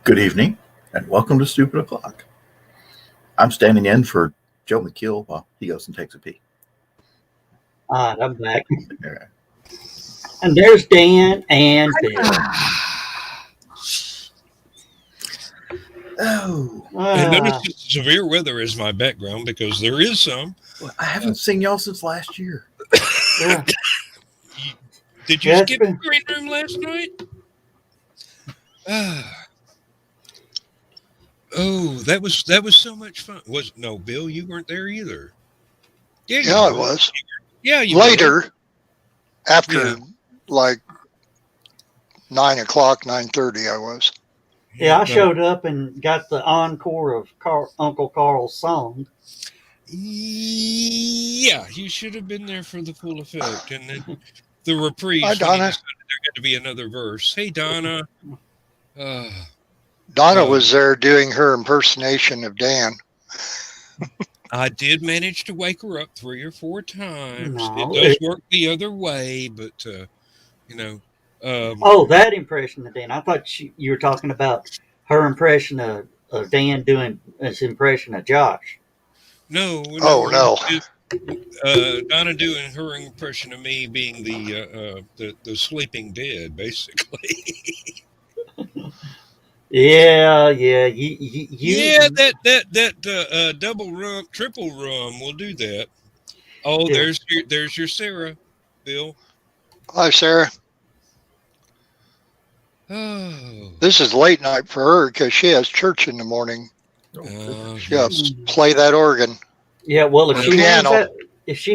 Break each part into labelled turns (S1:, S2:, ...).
S1: Good evening, and welcome to Stupid O'Clock. I'm standing in for Joe McKeel while he goes and takes a pee.
S2: All right, I'm back.
S1: All right.
S2: And there's Dan and Bill.
S1: Oh,
S3: And notice that severe weather is my background because there is some.
S1: well, I haven't seen y'all since last year.
S2: Yeah.
S3: Did you
S2: Yeah,
S3: skip the green room last night? Oh, that was so much fun. No, Bill, you weren't there either.
S4: Yeah, I was.
S3: Yeah, you
S4: Later, after
S3: Yeah.
S4: like 9 o'clock, 9:30, I was.
S2: Yeah, I
S3: But-
S2: showed up and got the encore of Uncle Carl's song.
S3: Yeah, you should have been there for the full effect, and then the reprise.
S4: Hi,
S3: when he
S4: Donna.
S3: decided there had to be another verse. Hey, Donna.
S4: Donna
S3: Oh.
S4: was there doing her impersonation of Dan.
S3: I did manage to wake her up 3 or 4 times.
S2: No,
S3: It does work the other way, but
S2: Oh, that impression of Dan. I thought you were talking about her impression of Dan doing his impression of Josh.
S3: no.
S4: Oh, no.
S3: Donna doing her impression of me being the sleeping dead, basically.
S2: Yeah.
S3: Yeah, that double rum, triple rum will do that. Oh,
S2: Yeah.
S3: there's your Sarah, Bill.
S4: Hi, Sarah.
S3: Oh,
S4: This is late night for her because she has church in the morning. She got to play that organ.
S2: Yeah, well, if
S4: Or
S2: she
S4: piano.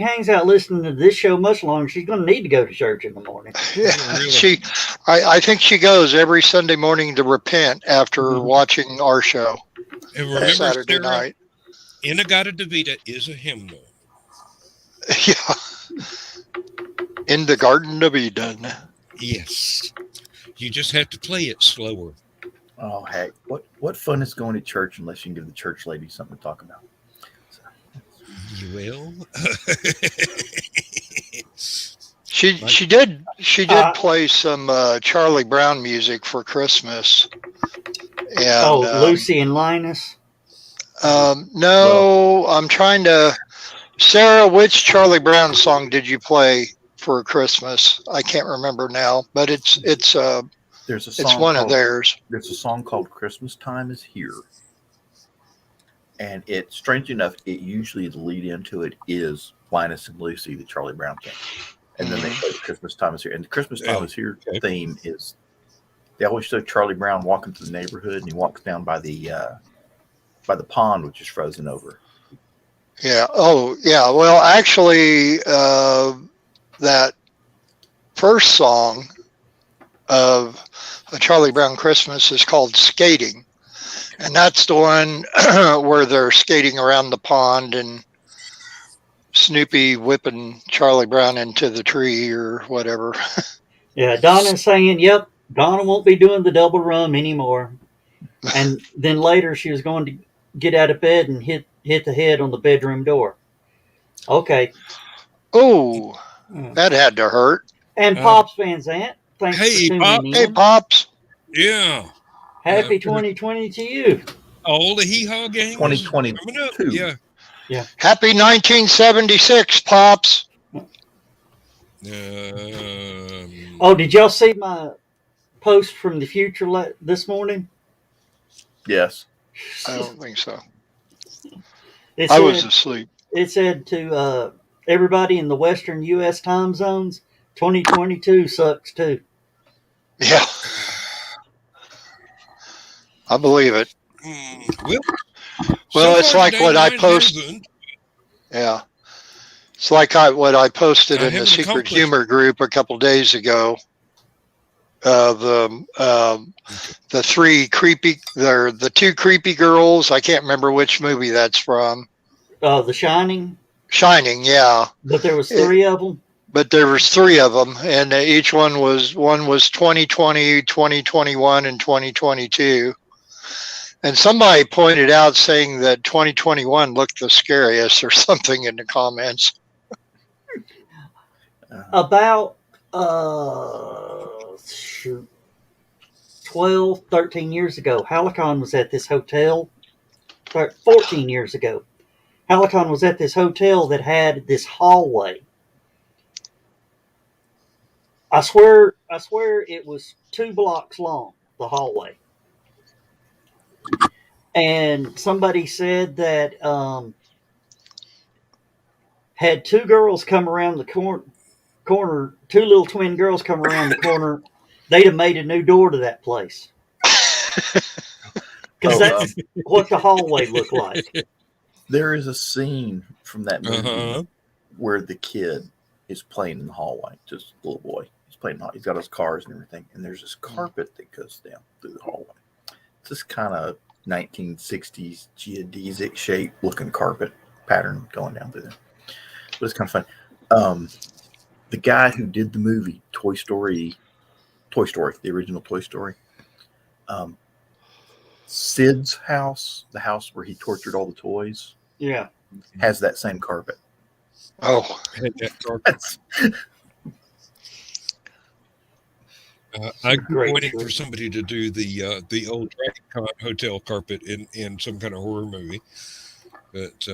S2: hangs out listening to this show much longer, she's going to need to go to church in the morning.
S4: Yeah,
S3: really?
S4: I think she goes every Sunday morning to repent after
S2: Mhm.
S4: watching our show
S3: and remember,
S4: Saturday
S3: Sarah,
S4: night.
S3: Inagata Devita is a hymnal.
S4: Yeah. In the Garden of Eden.
S3: Yes, you just have to play it slower.
S1: Oh, heck. What fun is going to church unless you can give the church lady something to talk about?
S3: You will.
S4: She did play some Charlie Brown music for Christmas. And,
S2: Lucy and Linus.
S4: no, I'm trying to. Sarah, which Charlie Brown song did you play for Christmas? I can't remember now, but it's
S1: There's a song
S4: one of
S1: called,
S4: theirs.
S1: There's a song called "Christmas Time Is Here," and it's strange enough. It usually the lead into it is Linus and Lucy, the Charlie Brown thing, and then they play "Christmas Time Is Here." And the "Christmas Time Is Here" theme is they always show Charlie Brown walking through the neighborhood, and he walks down by the pond, which is frozen over.
S4: Yeah. Oh, yeah. Well, actually, that first song of A Charlie Brown Christmas is called Skating. And that's the one where they're skating around the pond and Snoopy whipping Charlie Brown into the tree or whatever.
S2: Yeah, Donna's saying, yep, Donna won't be doing the double rum anymore. And then later she was going to get out of bed and hit the head on the bedroom door. Okay.
S4: Oh, that had to hurt.
S2: And Pops Van Zant, thanks
S3: Hey,
S2: for
S3: Pop.
S2: tuning in.
S4: Hey, Pops.
S3: Yeah.
S2: Happy 2020 to you.
S3: All the hee-haw gang.
S1: 2022.
S3: Coming up. Yeah.
S4: Happy 1976, Pops.
S2: Oh, did y'all see my post from the future this morning?
S1: Yes.
S4: I don't think so.
S2: I
S4: I was asleep.
S2: It said to everybody in the Western U.S. time zones, 2022 sucks too.
S4: Yeah. I believe it. Well, it's like what I posted. Yeah. It's like what I posted in the Secret Humor group a couple days ago. The two creepy girls. I can't remember which movie that's from.
S2: The Shining.
S4: Shining, yeah.
S2: But there was 3 of them.
S4: But there was 3 of them, and each one was 2020, 2021, and 2022. And somebody pointed out saying that 2021 looked the scariest or something in the comments.
S2: About 12, 13 years ago, HallowCon was at this hotel. 14 years ago, HallowCon was at this hotel that had this hallway. I swear it was 2 blocks long, the hallway. And somebody said that had 2 girls come around the corner, 2 little twin girls come around the corner, they'd have made a new door to that place. Because that's what the hallway looked like.
S1: There is a scene from that movie where the kid is playing in the hallway, just a little boy. He's playing. He's got his cars and everything, and there's this carpet that goes down through the hallway. It's this kind of 1960s geodesic shape looking carpet pattern going down through there. But it's kind of fun. The guy who did the movie Toy Story, the original Toy Story, Sid's house, the house where he tortured all the toys, has that same carpet.
S4: Oh,
S3: I'm waiting for somebody to do the old Dragon Con hotel carpet in some kind of horror movie. But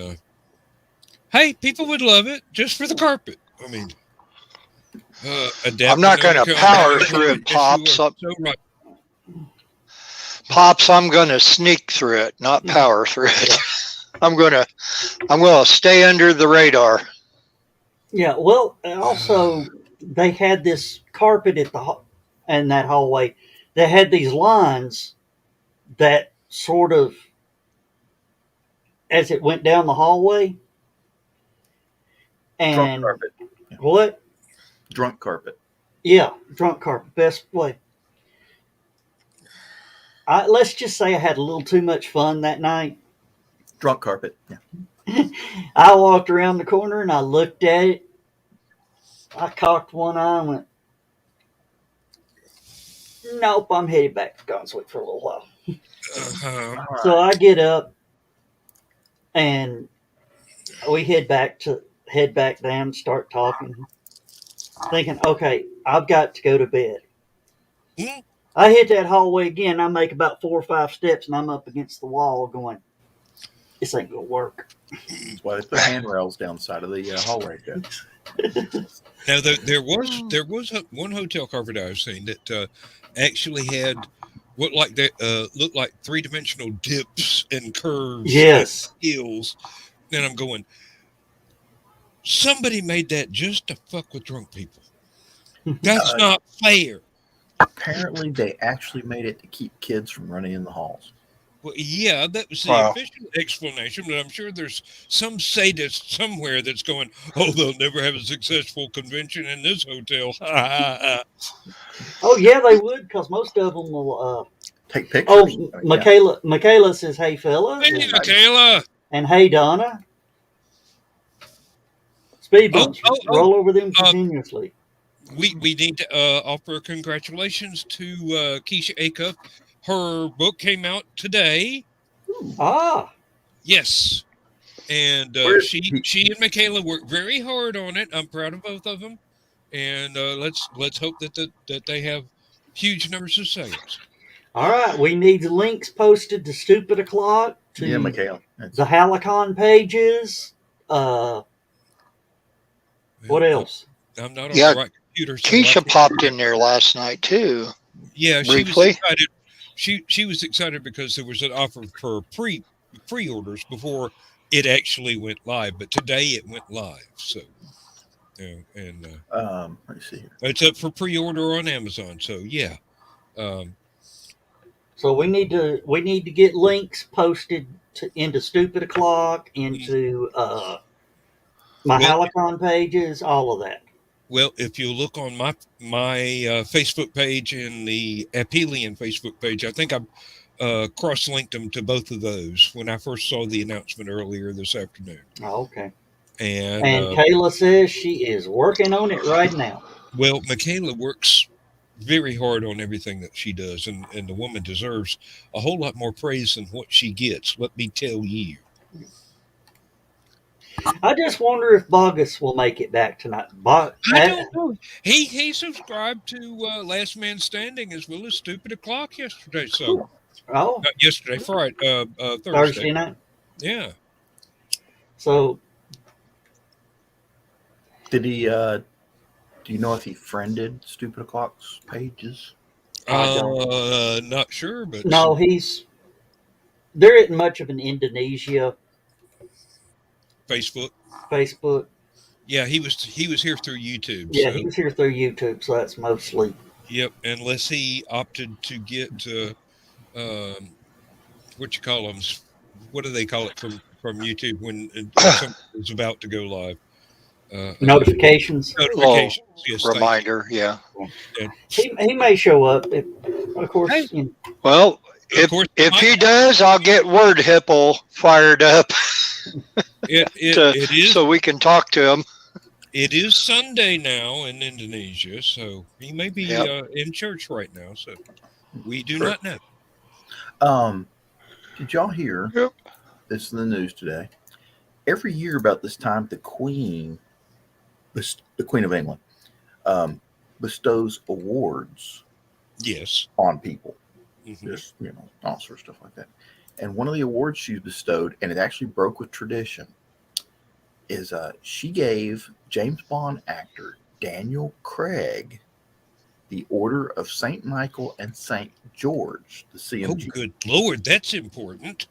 S3: hey, people would love it just for the carpet. I mean,
S4: I'm not going to power through it, Pops. Pops, I'm going to sneak through it, not power through it. I'm going to stay under the radar.
S2: Yeah, well, also they had this carpet in that hallway. They had these lines that sort of, as it went down the hallway. And
S1: drunk carpet. Yeah.
S2: What?
S1: Drunk carpet.
S2: Yeah, drunk carpet. Best way. Let's just say I had a little too much fun that night.
S1: Drunk carpet. Yeah.
S2: I walked around the corner and I looked at it. I cocked one eye and went, nope, I'm headed back to Gonswick for a little while. So I get up and we head back down and start talking. Thinking, okay, I've got to go to bed. I hit that hallway again. I make about 4 or 5 steps and I'm up against the wall going, this ain't going to work.
S1: That's why they put handrails down the side of the hallway.
S3: Now, there was one hotel carpet I've seen that actually had what looked like 3-dimensional dips and curves and hills. And I'm going, somebody made that just to fuck with drunk people. That's not fair.
S1: Apparently, they actually made it to keep kids from running in the halls.
S3: Well, yeah, that was the official explanation, but I'm sure there's some sadist somewhere that's going, oh, they'll never have a successful convention in this hotel.
S2: Oh, yeah, they would, because most of them will
S1: take pictures.
S2: Oh, Michaela says, hey, fella.
S3: Hey, Michaela.
S2: And hey, Donna. Speed bumps. Roll over them continuously.
S3: We need to offer congratulations to Keisha Acuff. Her book came out today. Yes. And she and Michaela worked very hard on it. I'm proud of both of them. And let's hope that they have huge numbers of sales.
S2: All right. We need the links posted to Stupid O'Clock, to
S1: Michaela.
S2: the HallowCon pages. What else?
S3: I'm not on the right computer. So
S4: Keisha popped in there last night, too.
S3: Yeah,
S4: briefly.
S3: She was excited because there was an offer for pre-orders before it actually went live, but today it went live. So, let me see here. It's up for pre-order on Amazon. So yeah.
S2: So we need to get links posted into Stupid O'Clock, into my HallowCon pages, all of that.
S3: Well, if you look on my Facebook page and the Apelian Facebook page, I think I cross-linked them to both of those when I first saw the announcement earlier this afternoon.
S2: Oh, okay.
S3: And
S2: Kayla says she is working on it right now.
S3: Well, Michaela works very hard on everything that she does, and the woman deserves a whole lot more praise than what she gets, let me tell you.
S2: I just wonder if Bogus will make it back tonight.
S3: I don't know. He subscribed to Last Man Standing as well as Stupid O'Clock yesterday. So
S2: Oh,
S3: not yesterday, Friday, Thursday.
S2: Thursday night.
S3: Yeah.
S2: So
S1: Did he? Do you know if he friended Stupid O'Clock's pages?
S3: Not sure, but
S2: no, there isn't much of an Indonesia
S3: Facebook.
S2: Yeah,
S3: he was here through YouTube.
S2: Yeah,
S3: so.
S2: he was here through YouTube, so that's mostly.
S3: Yep, unless he opted to get what you call them? What do they call it from YouTube when something is about to go live?
S2: Notifications.
S3: Notifications. Yes,
S4: reminder. Yeah.
S2: He may show up. Of course.
S3: Hey.
S4: Well, if he does, I'll get Word Hipple fired up.
S3: It is
S4: so we can talk to him.
S3: It is Sunday now in Indonesia, so he may be in church right now. So we do not know.
S1: Did y'all hear? Yep. This is in the news today. Every year about this time, the Queen of England, bestows awards.
S3: Yes.
S1: On people.
S3: Mm-hmm.
S1: Just all sorts of stuff like that. And one of the awards she bestowed, and it actually broke with tradition, is she gave James Bond actor Daniel Craig the Order of St. Michael and St. George, the CMG.
S3: Oh, good Lord, that's important.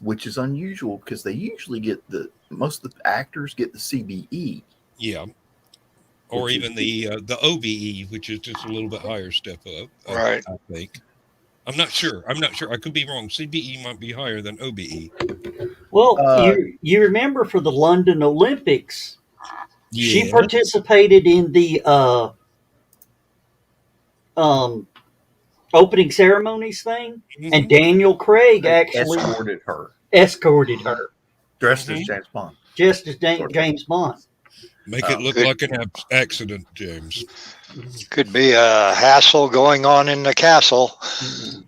S1: Which is unusual because they usually get most of the actors get the CBE.
S3: Yeah. Or even the OBE, which is just a little bit higher step up.
S4: Right.
S3: I think. I'm not sure. I could be wrong. CBE might be higher than OBE.
S2: Well, you remember for the London Olympics,
S3: yes.
S2: she participated in the opening ceremonies thing, and Daniel Craig actually escorted her.
S1: Dressed as James Bond.
S2: Just as James Bond.
S3: Make it look like an accident, James.
S4: Could be a hassle going on in the castle.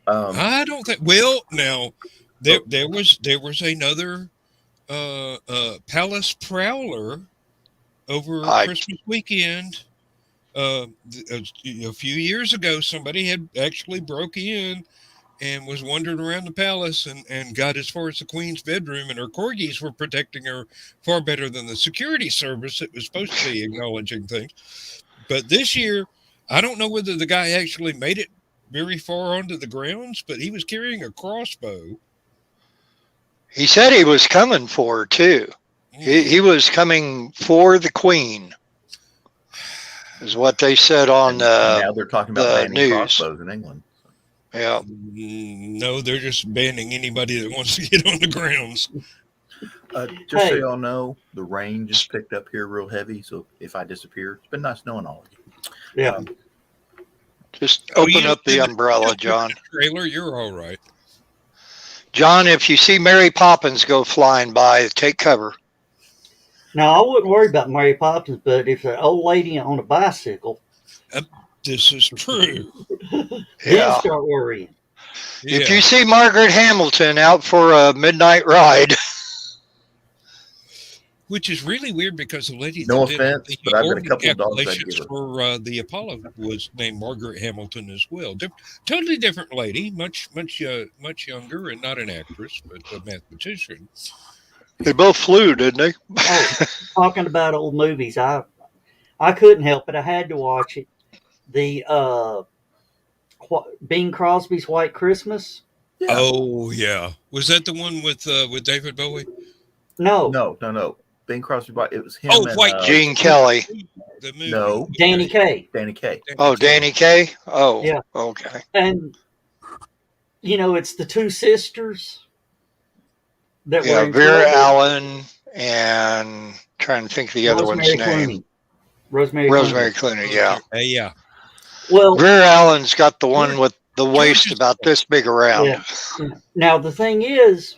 S3: I don't think. Well, now there was another palace prowler over Christmas weekend. A few years ago, somebody had actually broke in and was wandering around the palace and got as far as the Queen's bedroom, and her corgis were protecting her far better than the security service that was supposed to be acknowledging things. But this year, I don't know whether the guy actually made it very far onto the grounds, but he was carrying a crossbow.
S4: He said he was coming for her, too. He was coming for the Queen, is what they said on
S1: now they're talking about banning
S4: news.
S1: Crossbows in England.
S4: Yeah.
S3: No, they're just banning anybody that wants to get on the grounds.
S1: Just so y'all know, the rain just picked up here real heavy. So if I disappear, it's been nice knowing all of you.
S2: Yeah.
S4: Just open up the umbrella, John.
S3: Trailer, you're all right.
S4: John, if you see Mary Poppins go flying by, take cover.
S2: Now, I wouldn't worry about Mary Poppins, but if an old lady on a bicycle...
S3: This is true.
S2: Then start worrying.
S4: If you see Margaret Hamilton out for a midnight ride...
S3: Which is really weird because the lady
S1: no offense, but I've got a couple of dogs I'd give her.
S3: For the Apollo was named Margaret Hamilton as well. Totally different lady, much younger, and not an actress, but a mathematician.
S4: They both flew, didn't they?
S2: Talking about old movies, I couldn't help it. I had to watch it. The Bing Crosby's White Christmas.
S3: Yeah. Oh yeah, was that the one with David Bowie?
S2: No.
S1: Bing Crosby, it was him.
S3: Oh,
S1: and
S4: Gene Kelly.
S3: The movie.
S1: No,
S2: Danny Kaye.
S4: Oh, Danny Kaye. Oh,
S2: yeah.
S4: Okay.
S2: And it's the two sisters. That were
S4: Vera Allen and trying to think of the other one's name.
S2: Rosemary
S4: Clooney. Yeah.
S3: Yeah.
S2: Well,
S4: Vera Allen's got the one with the waist about this big around.
S2: Yeah. Now the thing is,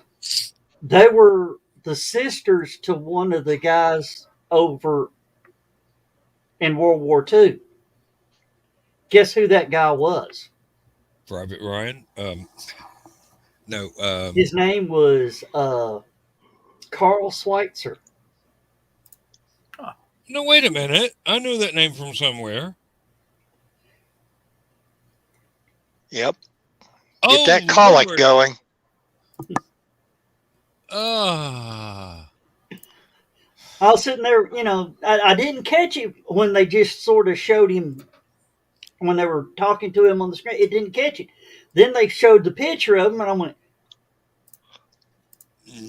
S2: they were the sisters to one of the guys over in World War II. Guess who that guy was?
S3: Private Ryan? No.
S2: His name was Carl Schweitzer.
S3: No, wait a minute. I know that name from somewhere.
S4: Yep.
S3: Oh,
S4: Get that colic
S3: Lord.
S4: going.
S3: Ah.
S2: I was sitting there, I didn't catch it when they just sort of showed him, when they were talking to him on the screen. It didn't catch it. Then they showed the picture of him, and I went,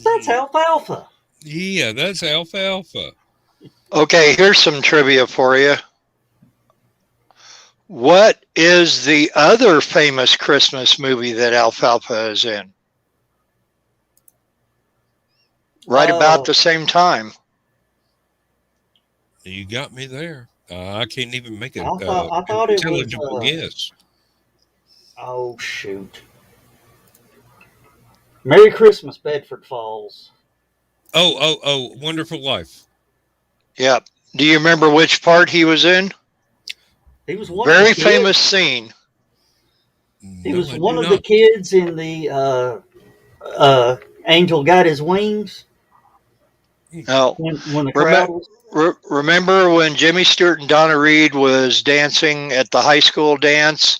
S2: that's Alfalfa.
S3: Yeah, that's Alfalfa.
S4: Okay, here's some trivia for you. What is the other famous Christmas movie that Alfalfa is in? Right about the same time.
S3: You got me there. I can't even make an
S2: I thought it was,
S3: intelligible guess.
S2: Oh, shoot. Merry Christmas, Bedford Falls.
S3: Oh, Wonderful Life.
S4: Yep. Do you remember which part he was in?
S2: He was one
S4: Very
S2: of the kids.
S4: famous scene.
S2: He was one of the kids in the Angel Got His Wings.
S4: No.
S2: When the crowd was...
S4: Remember when Jimmy Stewart and Donna Reed was dancing at the high school dance,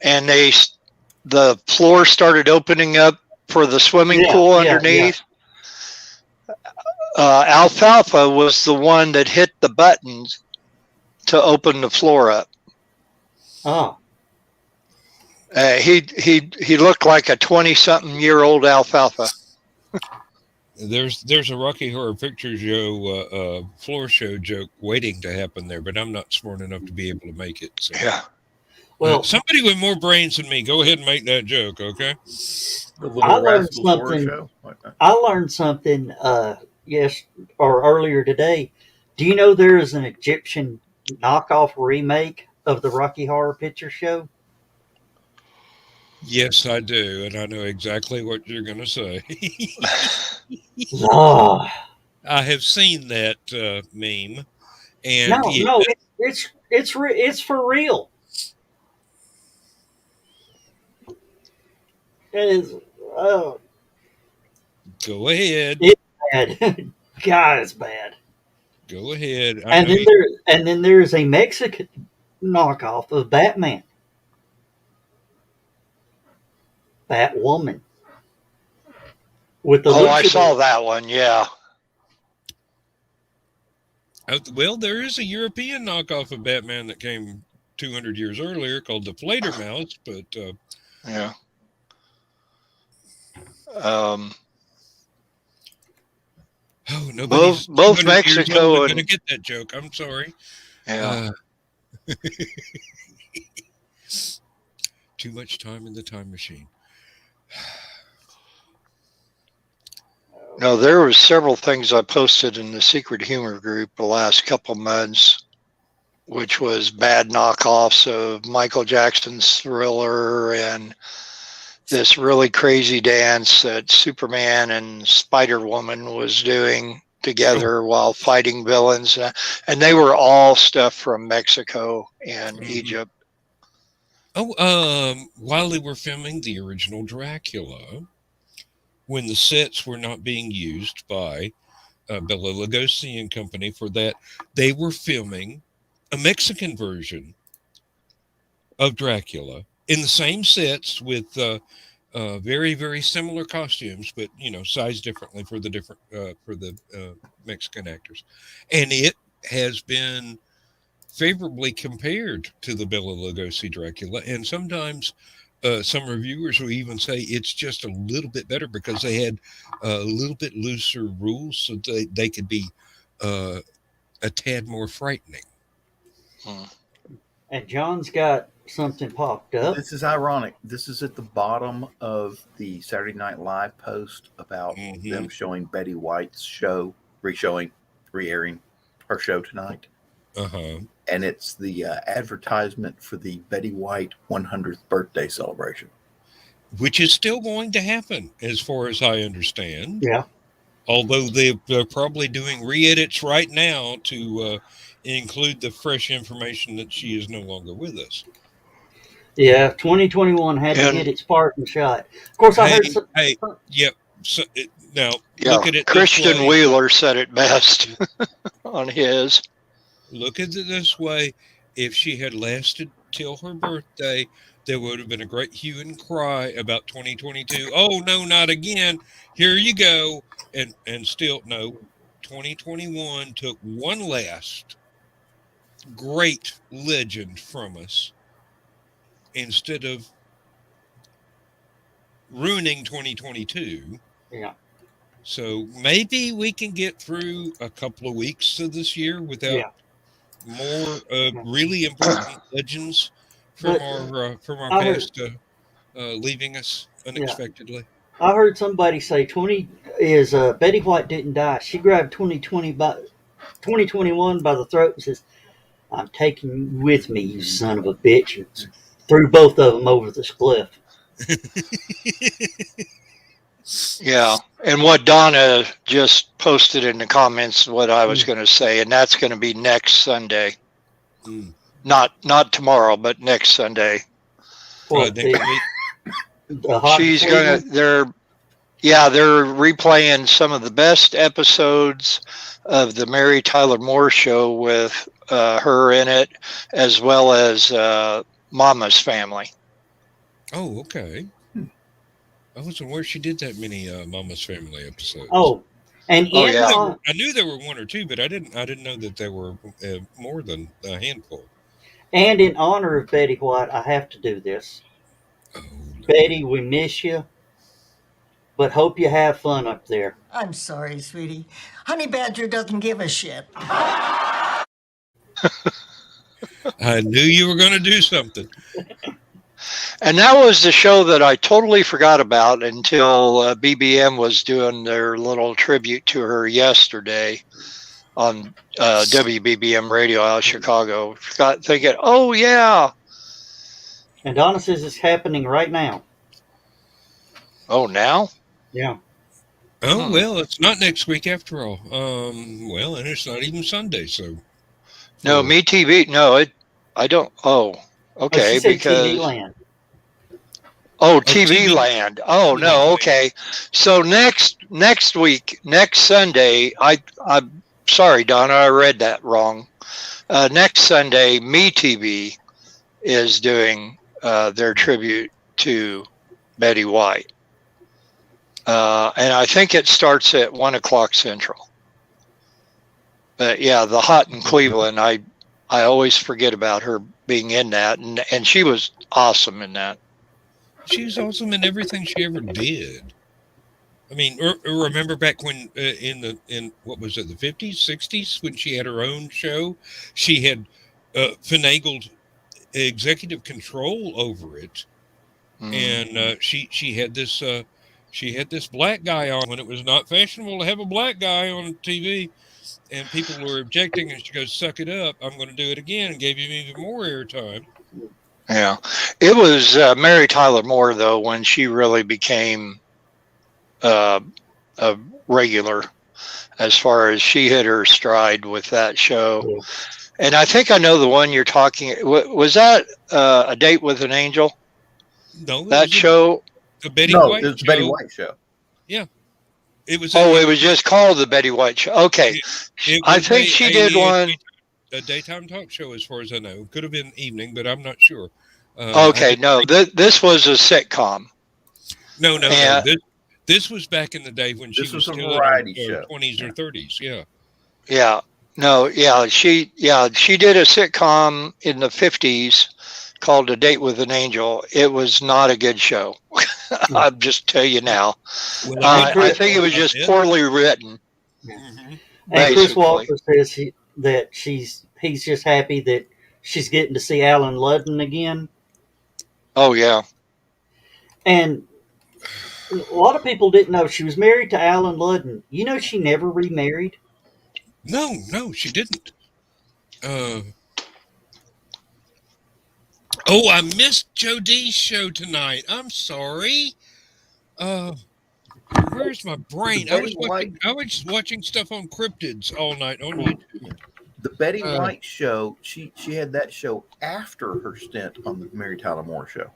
S4: and the floor started opening up for the swimming pool underneath? Yeah. Alfalfa was the one that hit the buttons to open the floor up.
S2: Oh.
S4: He looked like a 20-something-year-old Alfalfa.
S3: There's a Rocky Horror Picture Show floor show joke waiting to happen there, but I'm not smart enough to be able to make it. So.
S4: Yeah.
S2: Well,
S3: somebody with more brains than me, go ahead and make that joke, okay?
S2: I learned something. Earlier today. Do you know there is an Egyptian knockoff remake of the Rocky Horror Picture Show?
S3: Yes, I do, and I know exactly what you're going to say.
S2: Oh.
S3: I have seen that meme, and
S2: no, it's for real. It is.
S3: Go ahead.
S2: It's bad. God, it's bad.
S3: Go ahead.
S2: And then there's a Mexican knockoff of Batman. Batwoman.
S4: I saw that one, yeah.
S3: Well, there is a European knockoff of Batman that came 200 years earlier called the Fledermaus, but...
S4: yeah.
S3: Nobody's
S4: both Mexico and...
S3: going to get that joke. I'm sorry.
S4: Yeah.
S3: Too much time in the time machine.
S4: No, there was several things I posted in the Secret Humor group the last couple months, which was bad knockoffs of Michael Jackson's Thriller and this really crazy dance that Superman and Spider-Woman was doing together while fighting villains. And they were all stuff from Mexico and Egypt.
S3: While they were filming the original Dracula, when the sets were not being used by Bela Lugosi and company for that, they were filming a Mexican version of Dracula in the same sets with very, very similar costumes, but sized differently for the Mexican actors, and it has been favorably compared to the Bela Lugosi Dracula, and sometimes some reviewers will even say it's just a little bit better because they had a little bit looser rules, so they could be a tad more frightening.
S2: And John's got something popped up.
S1: This is ironic. This is at the bottom of the Saturday Night Live post about them showing Betty White's show, re-airing her show tonight. And it's the advertisement for the Betty White 100th birthday celebration,
S3: which is still going to happen, as far as I understand.
S2: Yeah.
S3: Although they're probably doing re-edits right now to include the fresh information that she is no longer with us.
S2: Yeah, 2021 had to get its part and shot. Of course, I heard.
S3: So, Now,
S4: Yeah,
S3: look at it.
S4: Christian Wheeler said it best on his.
S3: Look at it this way. If she had lasted till her birthday, there would have been a great hue and cry about 2022. Oh, no, not again. Here you go. And still, no, 2021 took one last great legend from us instead of ruining 2022.
S2: Yeah.
S3: So maybe we can get through a couple of weeks of this year without more really important legends from our past leaving us unexpectedly.
S2: I heard somebody say 20 is Betty White didn't die. She grabbed 2021 by the throat and says, "I'm taking you with me, you son of a bitch," and threw both of them over this cliff.
S4: Yeah, and what Donna just posted in the comments, what I was going to say, and that's going to be next Sunday. Not tomorrow, but next Sunday. She's going to. They're replaying some of the best episodes of the Mary Tyler Moore Show with her in it, as well as Mama's Family.
S3: Oh, okay. I wasn't aware she did that many Mama's Family episodes.
S2: Oh, and
S3: I knew there were one or two, but I didn't know that there were more than a handful.
S2: And in honor of Betty White, I have to do this. Oh, Betty, we miss you, but hope you have fun up there.
S5: I'm sorry, sweetie. Honey Badger doesn't give a shit.
S3: I knew you were going to do something.
S4: And that was the show that I totally forgot about until BBM was doing their little tribute to her yesterday on WBBM radio out of Chicago. Forgot thinking, oh, yeah.
S2: And Donna says it's happening right now.
S4: Oh, now?
S2: Yeah.
S3: Oh, well, it's not next week after all. Well, and it's not even Sunday, so.
S4: No, MeTV. No, I don't. Oh, okay. Because
S2: TV Land.
S4: Oh, TV Land. Oh, no. Okay. So next week, next Sunday, I'm sorry, Donna, I read that wrong. Next Sunday, MeTV is doing their tribute to Betty White. And I think it starts at 1:00 Central. But yeah, the Hot in Cleveland, I always forget about her being in that, and she was awesome in that.
S3: She was awesome in everything she ever did. I mean, remember back when in what was it, the 50s, 60s, when she had her own show, she had finagled executive control over it, and she had this black guy on when it was not fashionable to have a black guy on TV, and people were objecting, and she goes, "Suck it up, I'm going to do it again," and gave him even more airtime.
S4: Yeah, it was Mary Tyler Moore though when she really became a regular, as far as she hit her stride with that show. Yeah. And I think I know the one you're talking. Was that A Date with an Angel?
S3: No,
S4: that show.
S3: The Betty White.
S1: It's the Betty White show.
S3: Yeah, it was.
S4: It was just called the Betty White Show. Okay, I think she did one.
S3: A daytime talk show, as far as I know. Could have been evening, but I'm not sure.
S4: Okay, no, this was a sitcom.
S3: No. This was back in the day when she was still in her 20s or 30s. Yeah.
S4: Yeah. No. Yeah. She did a sitcom in the 50s called A Date with an Angel. It was not a good show. I'll just tell you now. Well, I think it was just poorly written.
S2: Mm-hmm. And Chris Walker says he's just happy that she's getting to see Alan Ludden again.
S4: Oh, yeah.
S2: And a lot of people didn't know she was married to Alan Ludden. You know, she never remarried.
S3: No, she didn't. Oh, I missed Joe D's show tonight. I'm sorry. Where's my brain? I was watching stuff on cryptids all night on YouTube.
S1: The Betty White show, she had that show after her stint on the Mary Tyler Moore Show.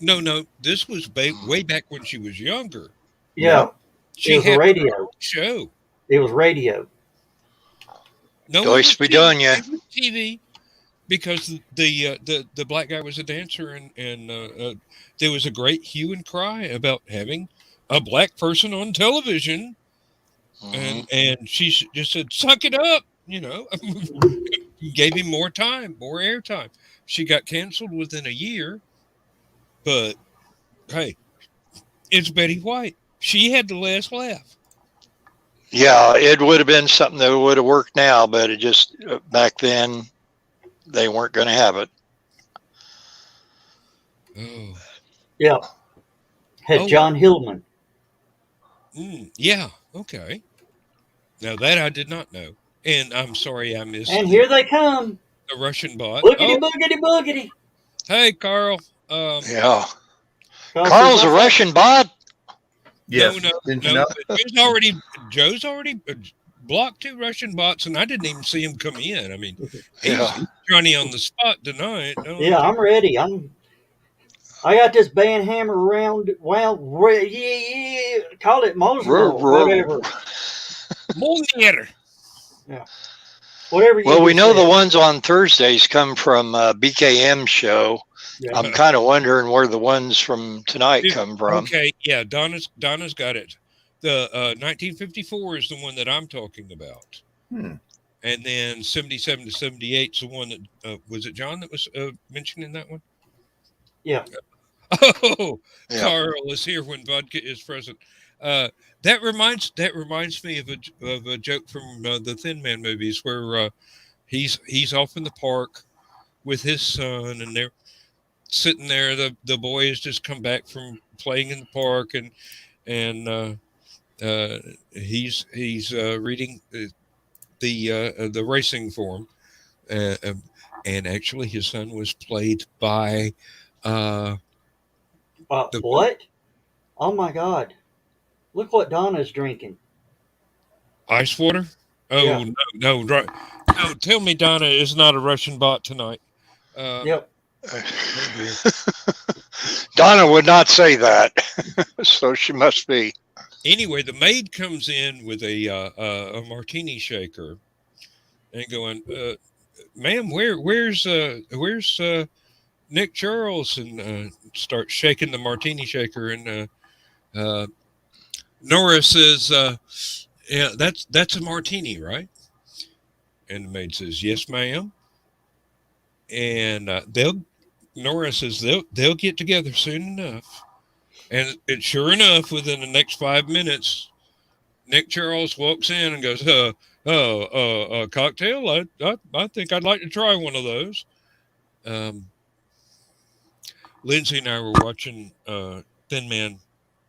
S3: No, this was way back when she was younger.
S2: Yeah. It was a radio
S3: show.
S2: It was radio.
S3: No,
S4: Joyce be doing you.
S3: TV, because the black guy was a dancer, and there was a great hue and cry about having a black person on television, and she just said, "Suck it up," gave him more time, more airtime. She got canceled within a year, but hey, it's Betty White. She had the last laugh.
S4: Yeah, it would have been something that would have worked now, but it just back then they weren't going to have it.
S3: Oh,
S2: Yeah, had John Hillman.
S3: Yeah, okay. Now that I did not know, and I'm sorry I missed.
S2: And here they come.
S3: The Russian bot.
S2: Boogity, boogity, boogity.
S3: Hey, Carl.
S4: Yeah. Carl's a Russian bot?
S1: Yes.
S3: No. Joe's already blocked 2 Russian bots, and I didn't even see him come in. I mean, he's Johnny on the spot tonight.
S2: Yeah, I'm ready. I got this band hammer around. Well, yeah, call it Moser, whatever.
S3: Moser.
S2: Yeah. Whatever.
S4: Well, we know the ones on Thursdays come from BKM show. Yeah. I'm kind of wondering where the ones from tonight come from.
S3: Okay, yeah, Donna's got it. The 1954 is the one that I'm talking about. And then 77 to 78 is the one that was it John that was mentioning that one?
S2: Yeah.
S3: Oh, yeah. Carl is here when vodka is present. That reminds me of a joke from the Thin Man movies where he's off in the park with his son, and they're sitting there. The boy has just come back from playing in the park, and he's reading the racing form, and actually his son was played by
S2: what? Oh my God! Look what Donna's drinking.
S3: Ice water? Oh yeah. No! Tell me Donna is not a Russian bot tonight.
S2: Yep.
S4: Donna would not say that, so she must be.
S3: Anyway, the maid comes in with a martini shaker, and going, "Ma'am, where's Nick Charles?" And starts shaking the martini shaker, and Nora says, "Yeah, that's a martini, right?" And the maid says, "Yes, ma'am." And Nora says they'll get together soon enough. And sure enough, within the next 5 minutes, Nick Charles walks in and goes, a cocktail? I think I'd like to try one of those. Lindsay and I were watching Thin Man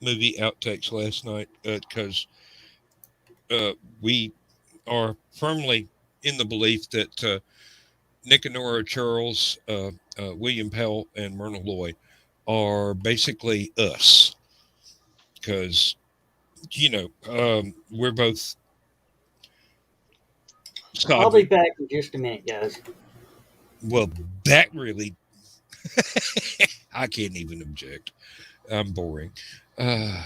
S3: movie outtakes last night because we are firmly in the belief that Nick and Nora Charles, William Powell, and Myrna Loy are basically us, because we're both.
S2: I'll be back in just a minute, guys.
S3: Well, that really, I can't even object. I'm boring. Donna's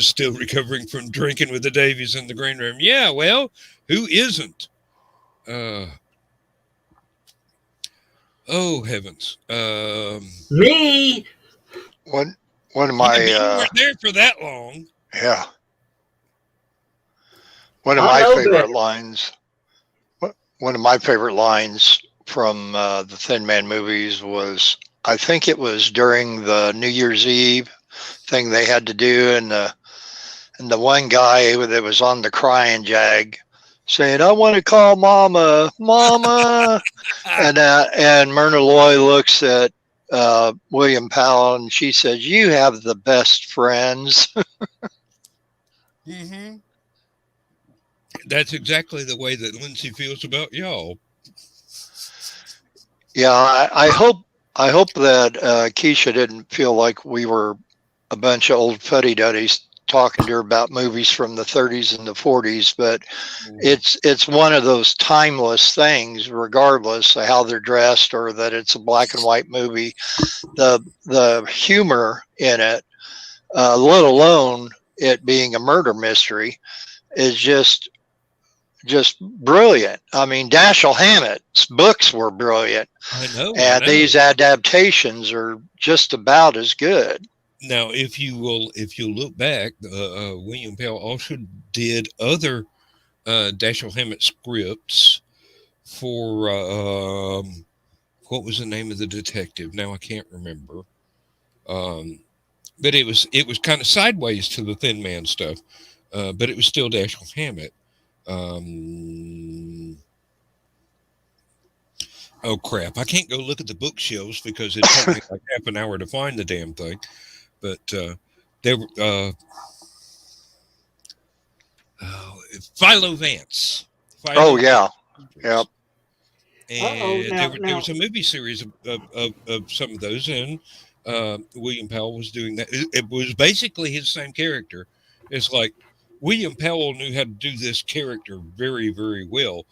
S3: still recovering from drinking with the Davies in the green room. Yeah, well, who isn't? Oh heavens!
S2: Me.
S4: One of my.
S3: You weren't there for that long.
S4: Yeah. One of my favorite lines. One of my favorite lines from the Thin Man movies was, I think it was during the New Year's Eve thing they had to do, and the one guy that was on the crying jag saying, "I want to call Mama." And Myrna Loy looks at William Powell and she says, "You have the best friends."
S3: Mm-hmm. That's exactly the way that Lindsay feels about y'all.
S4: Yeah, I hope that Keisha didn't feel like we were a bunch of old fuddy-duddies talking to her about movies from the 30s and the 40s, but it's one of those timeless things, regardless of how they're dressed or that it's a black and white movie. The humor in it let alone it being a murder mystery, is just brilliant. I mean, Dashiell Hammett's books were brilliant.
S3: I know.
S4: And these adaptations are just about as good.
S3: Now, if you look back, William Pell also did other Dashiell Hammett scripts for what was the name of the detective? Now I can't remember. But it was kind of sideways to the Thin Man stuff, but it was still Dashiell Hammett. Oh crap! I can't go look at the bookshelves because it took me like half an hour to find the damn thing. But there were Philo Vance.
S4: Oh yeah, yep.
S3: And there was a movie series of some of those, and William Powell was doing that. It was basically his same character. It's like William Powell knew how to do this character very, very well,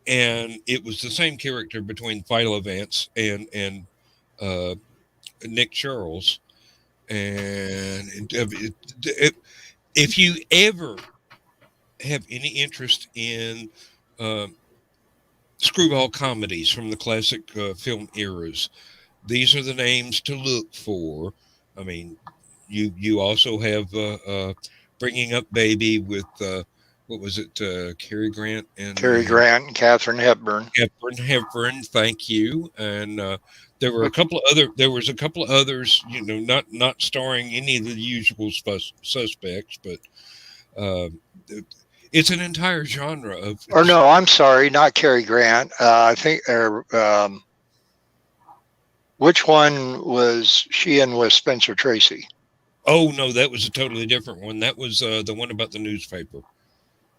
S3: and it was the same character between Philo Vance and Nick Charles. And if you ever have any interest in screwball comedies from the classic film eras, these are the names to look for. I mean, you also have Bringing Up Baby with what was it, Cary Grant and
S4: Katharine Hepburn.
S3: Hepburn, thank you. And there was a couple of others, not starring any of the usual suspects, but it's an entire genre of.
S4: Or no, I'm sorry, not Cary Grant. I think. Which one was she in with Spencer Tracy?
S3: Oh no, that was a totally different one. That was the one about the newspaper.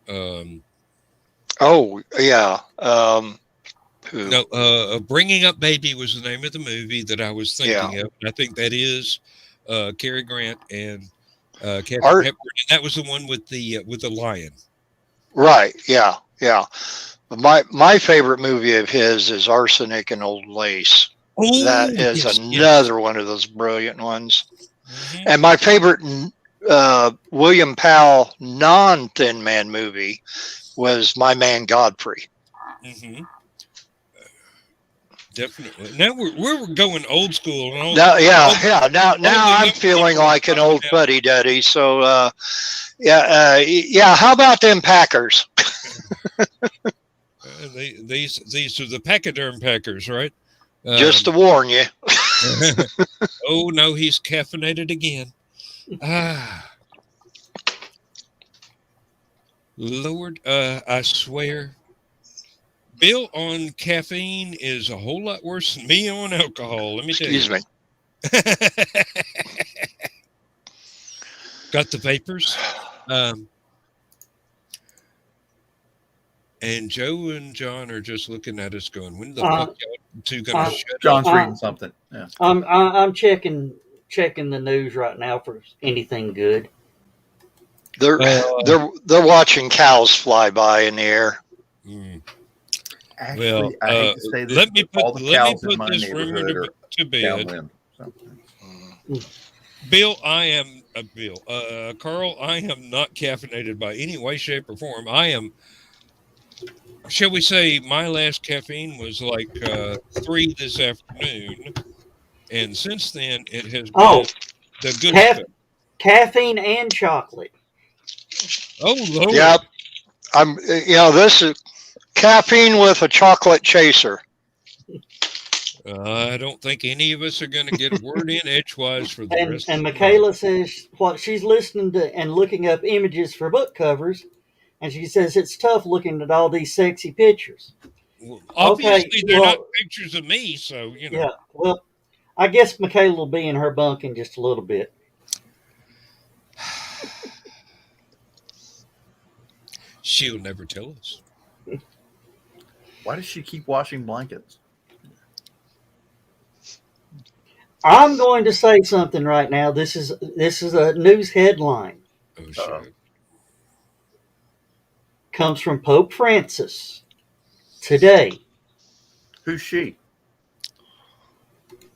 S4: Oh yeah.
S3: Bringing Up Baby was the name of the movie that I was thinking of. I think that is Cary Grant and Katharine Hepburn, and that was the one with the lion.
S4: Right. Yeah. Yeah. My favorite movie of his is Arsenic and Old Lace.
S3: Oh,
S4: that is another one of those brilliant ones. Mm-hmm. And my favorite William Powell non-Thin Man movie was My Man Godfrey.
S3: Mm-hmm. Definitely. Now we're going old school.
S4: Now I'm feeling like an old fuddy duddy. So how about them Packers?
S3: These are the Pachyderm Packers, right?
S4: Just to warn you.
S3: Oh no, he's caffeinated again. Lord, I swear, Bill on caffeine is a whole lot worse than me on alcohol. Let me tell you.
S4: Excuse me.
S3: Got the vapors. And Joe and John are just looking at us going, when the fuck y'all two gonna shut up?
S1: John's reading something. Yeah.
S2: I'm checking the news right now for anything good.
S4: They're watching cows fly by in the air.
S1: Actually, I hate to say this,
S3: let me put this rumor to bed. Bill, Carl, I am not caffeinated by any way, shape, or form. I am. Shall we say my last caffeine was like 3 this afternoon, and since then it has been the good stuff.
S2: Caffeine and chocolate.
S3: Oh Lord!
S4: Yep, this is caffeine with a chocolate chaser.
S3: I don't think any of us are going to get a word in edgewise for the rest.
S2: And Michaela says what she's listening to and looking up images for book covers. And she says it's tough looking at all these sexy pictures.
S3: Well, obviously, they're not pictures of me, so,
S2: Yeah, well, I guess Michaela will be in her bunk in just a little bit.
S3: She'll never tell us.
S1: Why does she keep washing blankets?
S2: I'm going to say something right now. This is a news headline.
S3: Oh, shit.
S2: Comes from Pope Francis today.
S1: Who's she?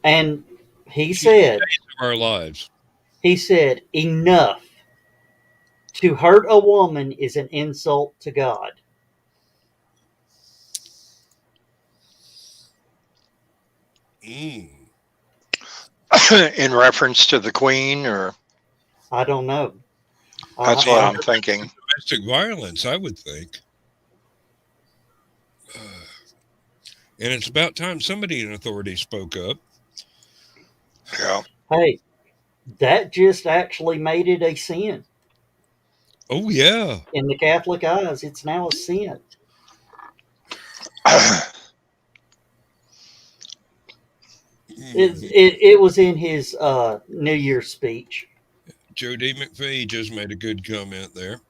S2: And he said,
S3: our lives.
S2: He said, "Enough. To hurt a woman is an insult to God."
S3: Mm.
S4: In reference to the Queen, or
S2: I don't know.
S4: that's what I'm thinking.
S3: Domestic violence, I would think. And it's about time somebody in authority spoke up.
S4: Yeah.
S2: Hey, that just actually made it a sin.
S3: Oh, yeah.
S2: In the Catholic eyes, it's now a sin. It was in his New Year's speech.
S3: Joe D. McPhee just made a good comment there.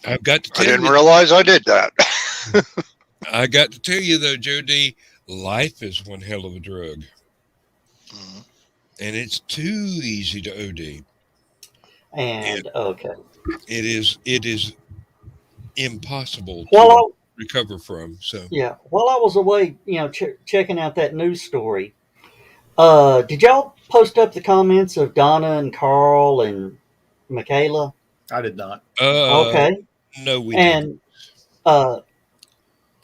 S3: I've got to tell you.
S4: I didn't realize I did that.
S3: I got to tell you, though, Joe D., life is one hell of a drug. Mm-hmm. And it's too easy to OD.
S2: And, okay.
S3: It is impossible to recover from. So
S2: yeah, while I was away, checking out that news story, did y'all post up the comments of Donna and Carl and Michaela?
S1: I did not.
S2: Okay.
S3: No, we
S2: didn't. And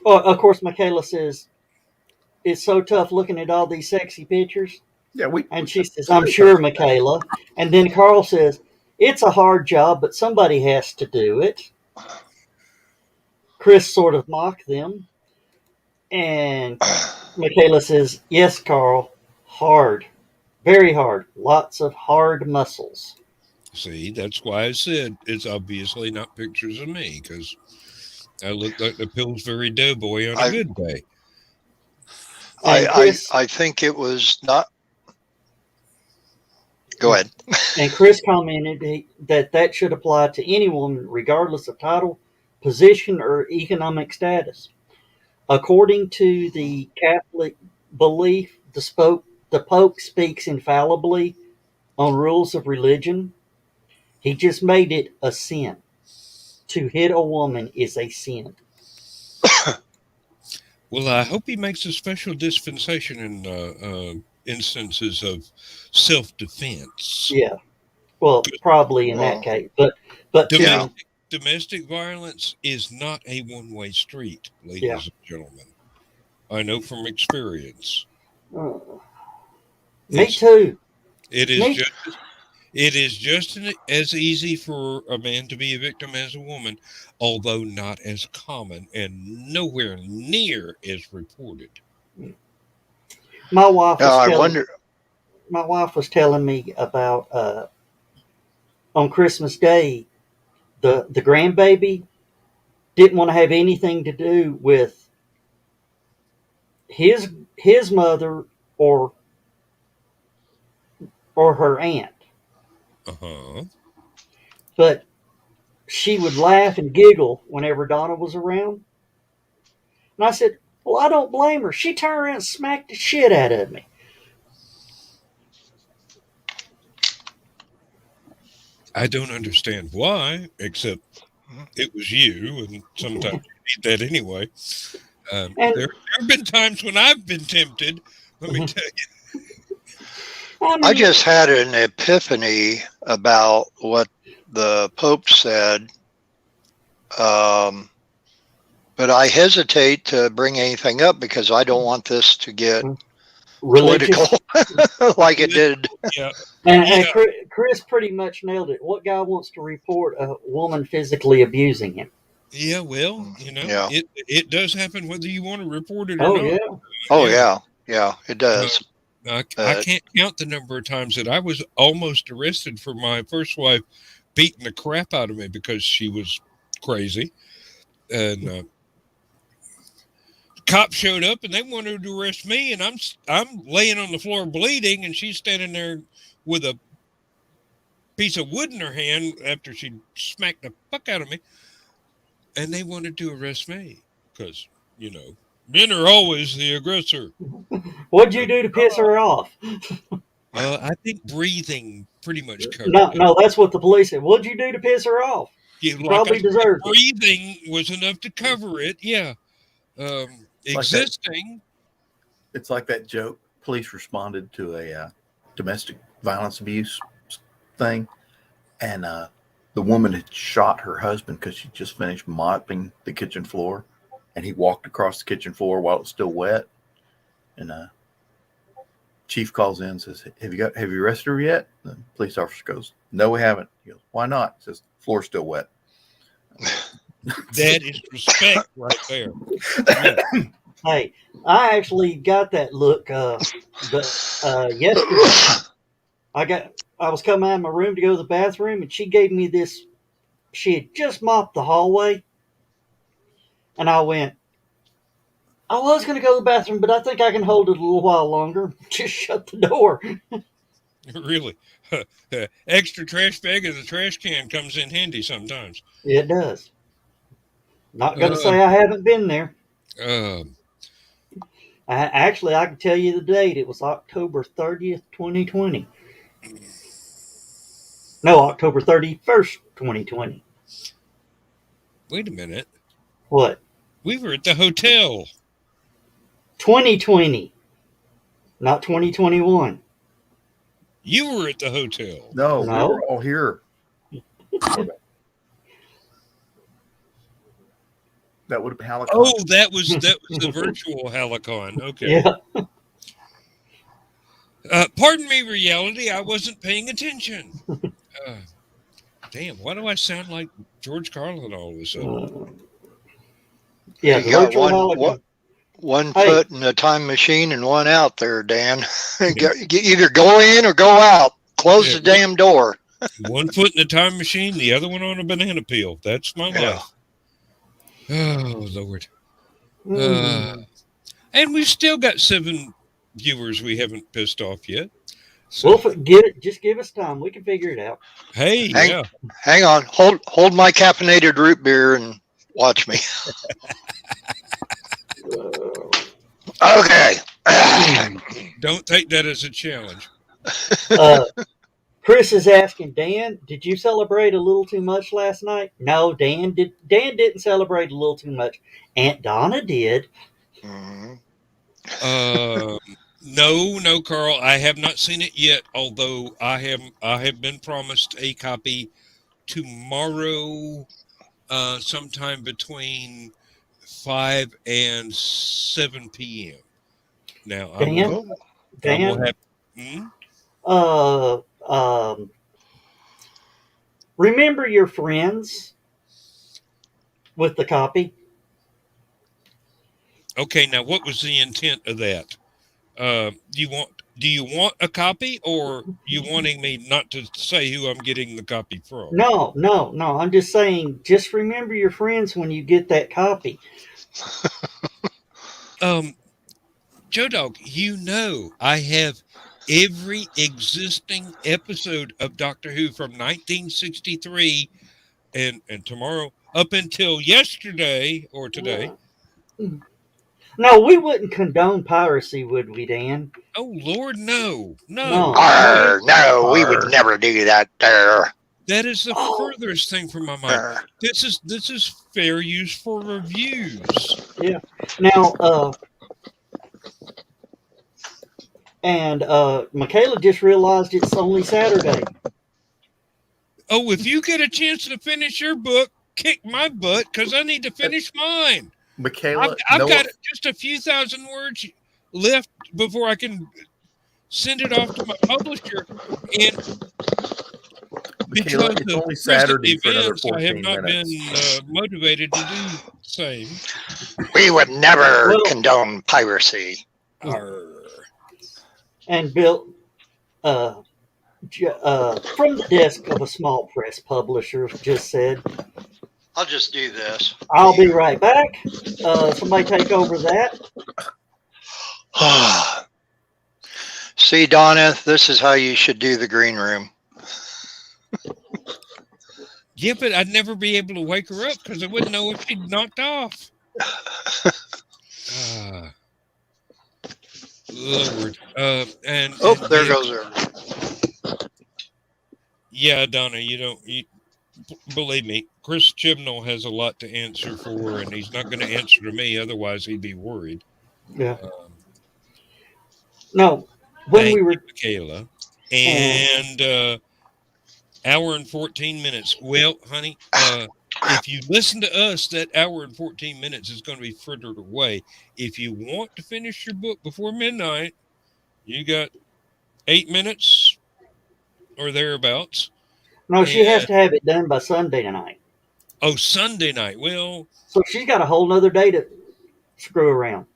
S2: of course, Michaela says it's so tough looking at all these sexy pictures.
S1: Yeah,
S2: she says, "I'm sure, Michaela." And then Carl says, "It's a hard job, but somebody has to do it." Chris sort of mocked them. And Michaela says, "Yes, Carl, hard. Very hard. Lots of hard muscles."
S3: See, that's why I said it's obviously not pictures of me, because I look like the Pillsbury Doughboy on a good day.
S4: I think it was not. Go ahead.
S2: And Chris commented that should apply to any woman, regardless of title, position, or economic status. According to the Catholic belief, the Pope speaks infallibly on rules of religion. He just made it a sin. To hit a woman is a sin.
S3: Well, I hope he makes a special dispensation in instances of self-defense.
S2: Yeah. Well, probably in that case. But
S3: domestic violence is not a one-way street, ladies and gentlemen. I know from experience.
S2: Me too.
S3: It is just as easy for a man to be a victim as a woman, although not as common and nowhere near as reported.
S2: My wife was telling me about on Christmas Day, the grandbaby didn't want to have anything to do with his mother or her aunt.
S3: Uh-huh.
S2: But she would laugh and giggle whenever Donna was around. And I said, "Well, I don't blame her. She turned around and smacked the shit out of me."
S3: I don't understand why, except it was you, and sometimes you need that anyway. There have been times when I've been tempted, let me tell you.
S4: I just had an epiphany about what the Pope said, but I hesitate to bring anything up because I don't want this to get political like it did.
S2: Yeah. And Chris pretty much nailed it. What guy wants to report a woman physically abusing him?
S3: Yeah, well, it does happen whether you want to report it or not.
S2: Yeah.
S4: Oh, yeah, it does.
S3: I can't count the number of times that I was almost arrested for my first wife beating the crap out of me because she was crazy. And cops showed up and they wanted to arrest me, and I'm laying on the floor bleeding, and she's standing there with a piece of wood in her hand after she smacked the fuck out of me, and they wanted to arrest me because men are always the aggressor.
S2: What'd you do to piss her off?
S3: I think breathing pretty much covered
S2: it. No, that's what the police said. What'd you do to piss her off?
S3: Yeah, like
S2: Probably deserved it.
S3: breathing was enough to cover it. Yeah. Existing.
S1: It's like that joke. Police responded to a domestic violence abuse thing, and the woman had shot her husband because she just finished mopping the kitchen floor, and he walked across the kitchen floor while it's still wet. And chief calls in and says, "Have you arrested her yet?" The police officer goes, "No, we haven't." He goes, "Why not?" He says, "Floor's still wet."
S3: That is respect right there.
S2: Hey, I actually got that look yesterday. I was coming out of my room to go to the bathroom, and she gave me this. She had just mopped the hallway, and I went, I was going to go to the bathroom, but I think I can hold it a little while longer. Just shut the door.
S3: Really. Extra trash bag in the trash can comes in handy sometimes.
S2: It does. Not going to say I haven't been there. I can tell you the date. It was October 30th, 2020. No, October 31st, 2020.
S3: Wait a minute.
S2: What?
S3: We were at the hotel.
S2: 2020. Not 2021.
S3: You were at the hotel.
S1: No, we were all here. That would have been HallowCon.
S3: Oh, that was the virtual HallowCon. Okay.
S2: Yeah.
S3: Pardon me, reality. I wasn't paying attention. Damn, why do I sound like George Carlin all of a sudden?
S2: Yeah,
S4: you got one foot in the time machine and one out there, Dan. Either go in or go out. Close the damn door.
S3: One foot in the time machine, the other one on a banana peel. That's my life. Oh, Lord. And we've still got 7 viewers we haven't pissed off yet. So.
S2: We'll get it. Just give us time. We can figure it out.
S3: Hey,
S4: hang on. Hold my caffeinated root beer and watch me. Okay.
S3: Don't take that as a challenge.
S2: Chris is asking, Dan, did you celebrate a little too much last night? No, Dan didn't celebrate a little too much. Aunt Donna did.
S4: Mm-hmm.
S3: No, Carl, I have not seen it yet, although I have been promised a copy tomorrow, sometime between 5 and 7 p.m. Now,
S2: Dan? Remember your friends with the copy?
S3: Okay, now what was the intent of that? Do you want a copy, or you wanting me not to say who I'm getting the copy from?
S2: No. I'm just saying, just remember your friends when you get that copy.
S3: Joe Dog, I have every existing episode of Doctor Who from 1963 and tomorrow up until yesterday or today.
S2: No, we wouldn't condone piracy, would we, Dan?
S3: Oh, Lord, no.
S4: No, we would never do that there.
S3: That is the furthest thing from my mind. This is fair use for reviews.
S2: Yeah. Now, Michaela just realized it's only Saturday.
S3: Oh, if you get a chance to finish your book, kick my butt, because I need to finish mine.
S1: Michaela,
S3: I've got just a few thousand words left before I can send it off to my publisher. And
S1: Michaela, it's only Saturday for another 14
S3: I have not
S1: minutes.
S3: been motivated to do the same.
S4: We would never condone piracy.
S2: And Bill, from the desk of a small press publisher, just said,
S4: I'll just do this.
S2: I'll be right back. Somebody take over that.
S4: See, Donna, this is how you should do the green room.
S3: Yeah, but I'd never be able to wake her up because I wouldn't know if she'd knocked off. Lord.
S4: There goes her.
S3: Yeah, Donna, believe me, Chris Chibnall has a lot to answer for, and he's not going to answer to me. Otherwise, he'd be worried.
S2: Yeah. No, when we were
S3: Michaela, and hour and 14 minutes. Well, honey, if you listen to us, that hour and 14 minutes is going to be frittered away. If you want to finish your book before midnight, you got 8 minutes or thereabouts.
S2: No, she has to have it done by Sunday night.
S3: Oh, Sunday night. Well,
S2: so she's got a whole nother day to screw around.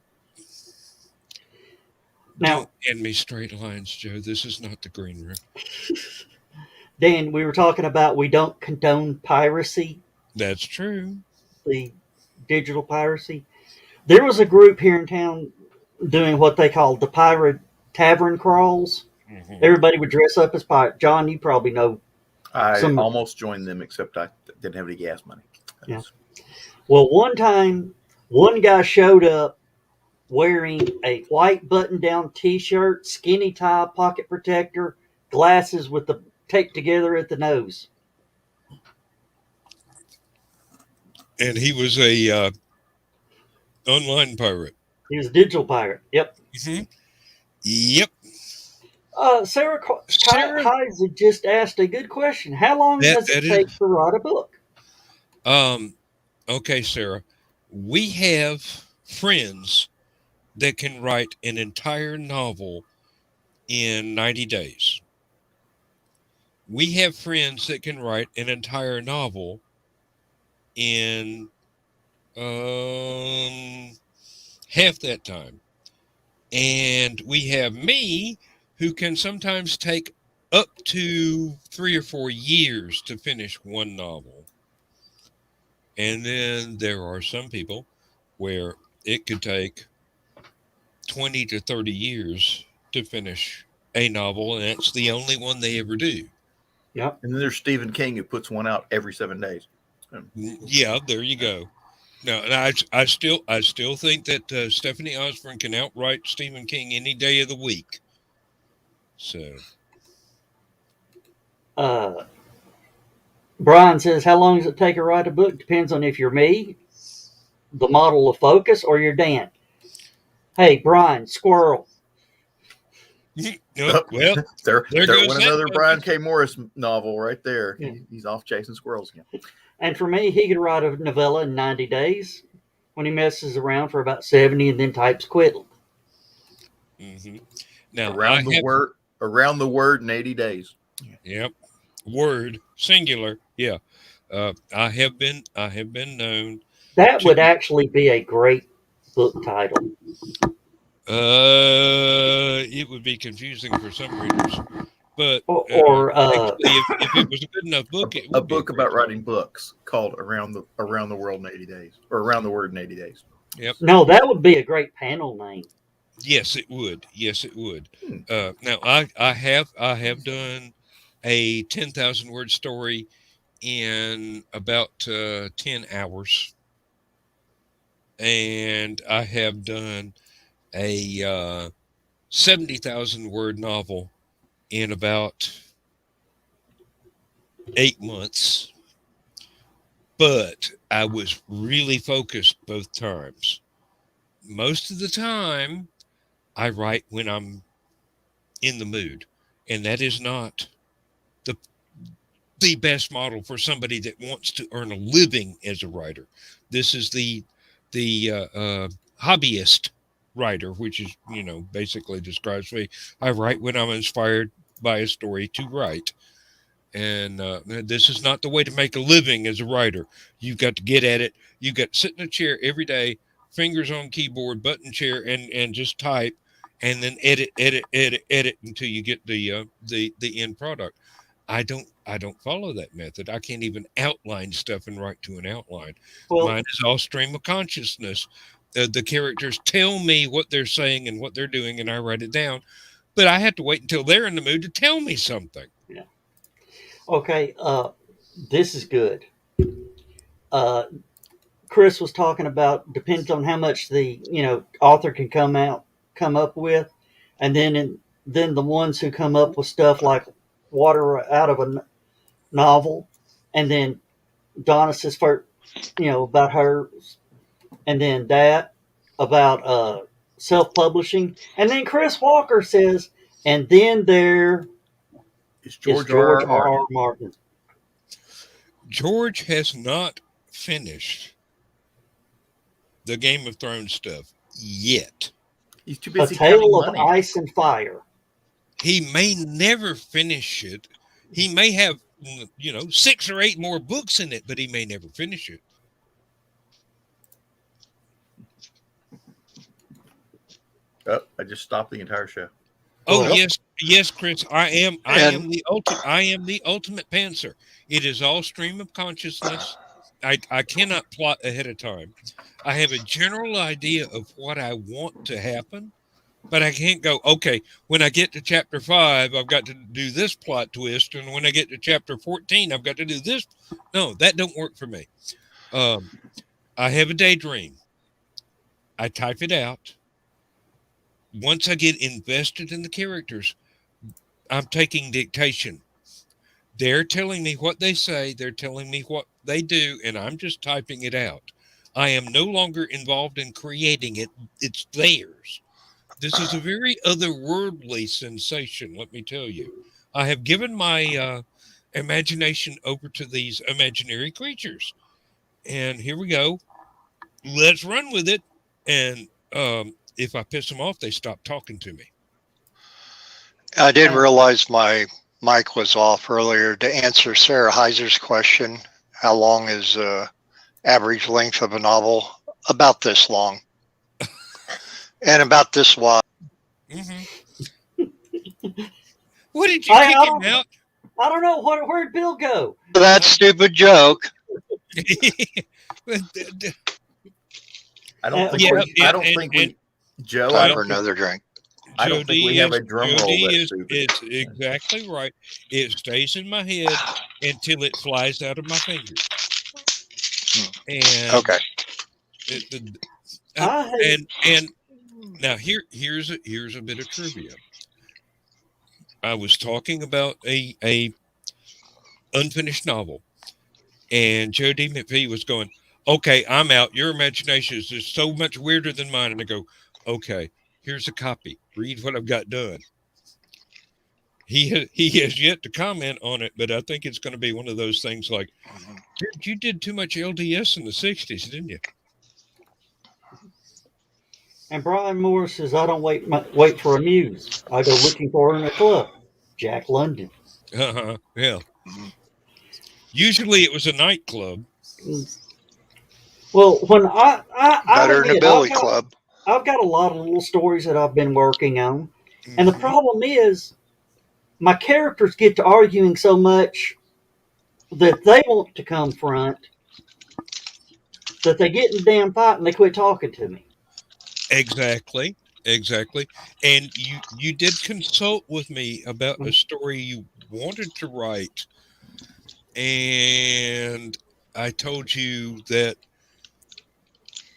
S2: Now,
S3: don't end me straight lines, Joe. This is not the green room.
S2: Dan, we were talking about we don't condone piracy.
S3: That's true.
S2: The digital piracy. There was a group here in town doing what they called the pirate tavern crawls. Mm-hmm. Everybody would dress up as pirate. John, you probably know.
S1: I almost joined them, except I didn't have any gas money.
S2: Yeah. Well, one time, one guy showed up wearing a white button-down T-shirt, skinny tie, pocket protector, glasses with the taped together at the nose.
S3: And he was a online pirate.
S2: He was a digital pirate. Yep.
S3: Mm-hmm. Yep.
S2: Sarah Heisey just asked a good question. How long does it take to write a book?
S3: Okay, Sarah. We have friends that can write an entire novel in 90 days. We have friends that can write an entire novel in half that time. And we have me, who can sometimes take up to 3 or 4 years to finish one novel. And then there are some people where it could take 20 to 30 years to finish a novel, and that's the only one they ever do.
S2: Yep.
S1: And then there's Stephen King, who puts one out every 7 days.
S3: Yeah, there you go. No, and I still think that Stephanie Osborne can outright Stephen King any day of the week. So,
S2: Brian says, "How long does it take to write a book? Depends on if you're me, the model of focus, or you're Dan." Hey, Brian, squirrel.
S3: Well,
S1: there
S3: goes
S1: went another Brian K. Morris novel right there. Yeah. He's off chasing squirrels again.
S2: And for me, he could write a novella in 90 days when he messes around for about 70 and then types quit.
S3: Mm-hmm. Now,
S1: around the word in 80 days.
S3: Yep. Word, singular. Yeah. I have been known.
S2: That would actually be a great book title.
S3: It would be confusing for some readers, but if it was a good enough book,
S1: a book about writing books called Around the World in 80 Days, or Around the Word in 80 Days.
S3: Yep.
S2: No, that would be a great panel name.
S3: Yes, it would. Yes, it would. Now I have done a 10,000 word story in about 10 hours, and I have done a 70,000 word novel in about 8 months, but I was really focused both times. Most of the time I write when I'm in the mood, and that is not the best model for somebody that wants to earn a living as a writer. This is the hobbyist writer, which is, basically describes me. I write when I'm inspired by a story to write. And this is not the way to make a living as a writer. You've got to get at it. You've got to sit in a chair every day, fingers on keyboard, button chair, and just type, and then edit until you get the end product. I don't follow that method. I can't even outline stuff and write to an outline. Well, mine is all stream of consciousness. The characters tell me what they're saying and what they're doing, and I write it down. But I have to wait until they're in the mood to tell me something.
S2: Yeah. Okay. This is good. Chris was talking about depends on how much the author can come up with, and then the ones who come up with stuff like water out of a novel, and then Donna says first, about her, and then that about self-publishing, and then Chris Walker says, and then there
S1: It's
S2: is
S1: George
S2: George
S1: R.
S2: R. R. Martin.
S3: George has not finished the Game of Thrones stuff yet.
S1: He's too
S2: A
S1: busy
S2: Tale of
S1: counting money.
S2: Ice and Fire.
S3: He may never finish it. He may have, 6 or 8 more books in it, but he may never finish it.
S1: Oh, I just stopped the entire show.
S3: Oh,
S4: Well,
S3: yes, Chris. I am the ultimate pantser. It is all stream of consciousness. I cannot plot ahead of time. I have a general idea of what I want to happen, but I can't go, okay, when I get to chapter 5, I've got to do this plot twist, and when I get to chapter 14, I've got to do this. No, that don't work for me. I have a daydream. I type it out. Once I get invested in the characters, I'm taking dictation. They're telling me what they say. They're telling me what they do, and I'm just typing it out. I am no longer involved in creating it. It's theirs. This is a very otherworldly sensation, let me tell you. I have given my imagination over to these imaginary creatures. And here we go. Let's run with it. And if I piss them off, they stop talking to me.
S4: I didn't realize my mic was off earlier. To answer Sarah Heiser's question, how long is average length of a novel? About this long. And about this wide.
S3: Mm-hmm. What did you kick him out?
S2: I don't know. Where'd Bill go?
S4: That stupid joke.
S1: I don't think Joe.
S4: Time for another drink.
S1: I don't think we have a drum roll.
S3: It's exactly right. It stays in my head until it flies out of my fingers. And
S4: okay.
S3: And now here's a bit of trivia. I was talking about a unfinished novel, and Joe D. McPhee was going, "Okay, I'm out. Your imagination is just so much weirder than mine." And I go, "Okay, here's a copy. Read what I've got done." He has yet to comment on it, but I think it's going to be one of those things like, "You did too much LDS in the '60s, didn't you?"
S2: And Brian Moore says, "I don't wait for a muse. I go looking for her in a club." Jack London.
S3: Yeah. Usually it was a nightclub.
S2: Well, when
S4: Better than a billy club.
S2: I've got a lot of little stories that I've been working on, and the problem is, my characters get to arguing so much that they want to come front, that they get in a damn fight and they quit talking to me.
S3: Exactly. And you did consult with me about a story you wanted to write, and I told you that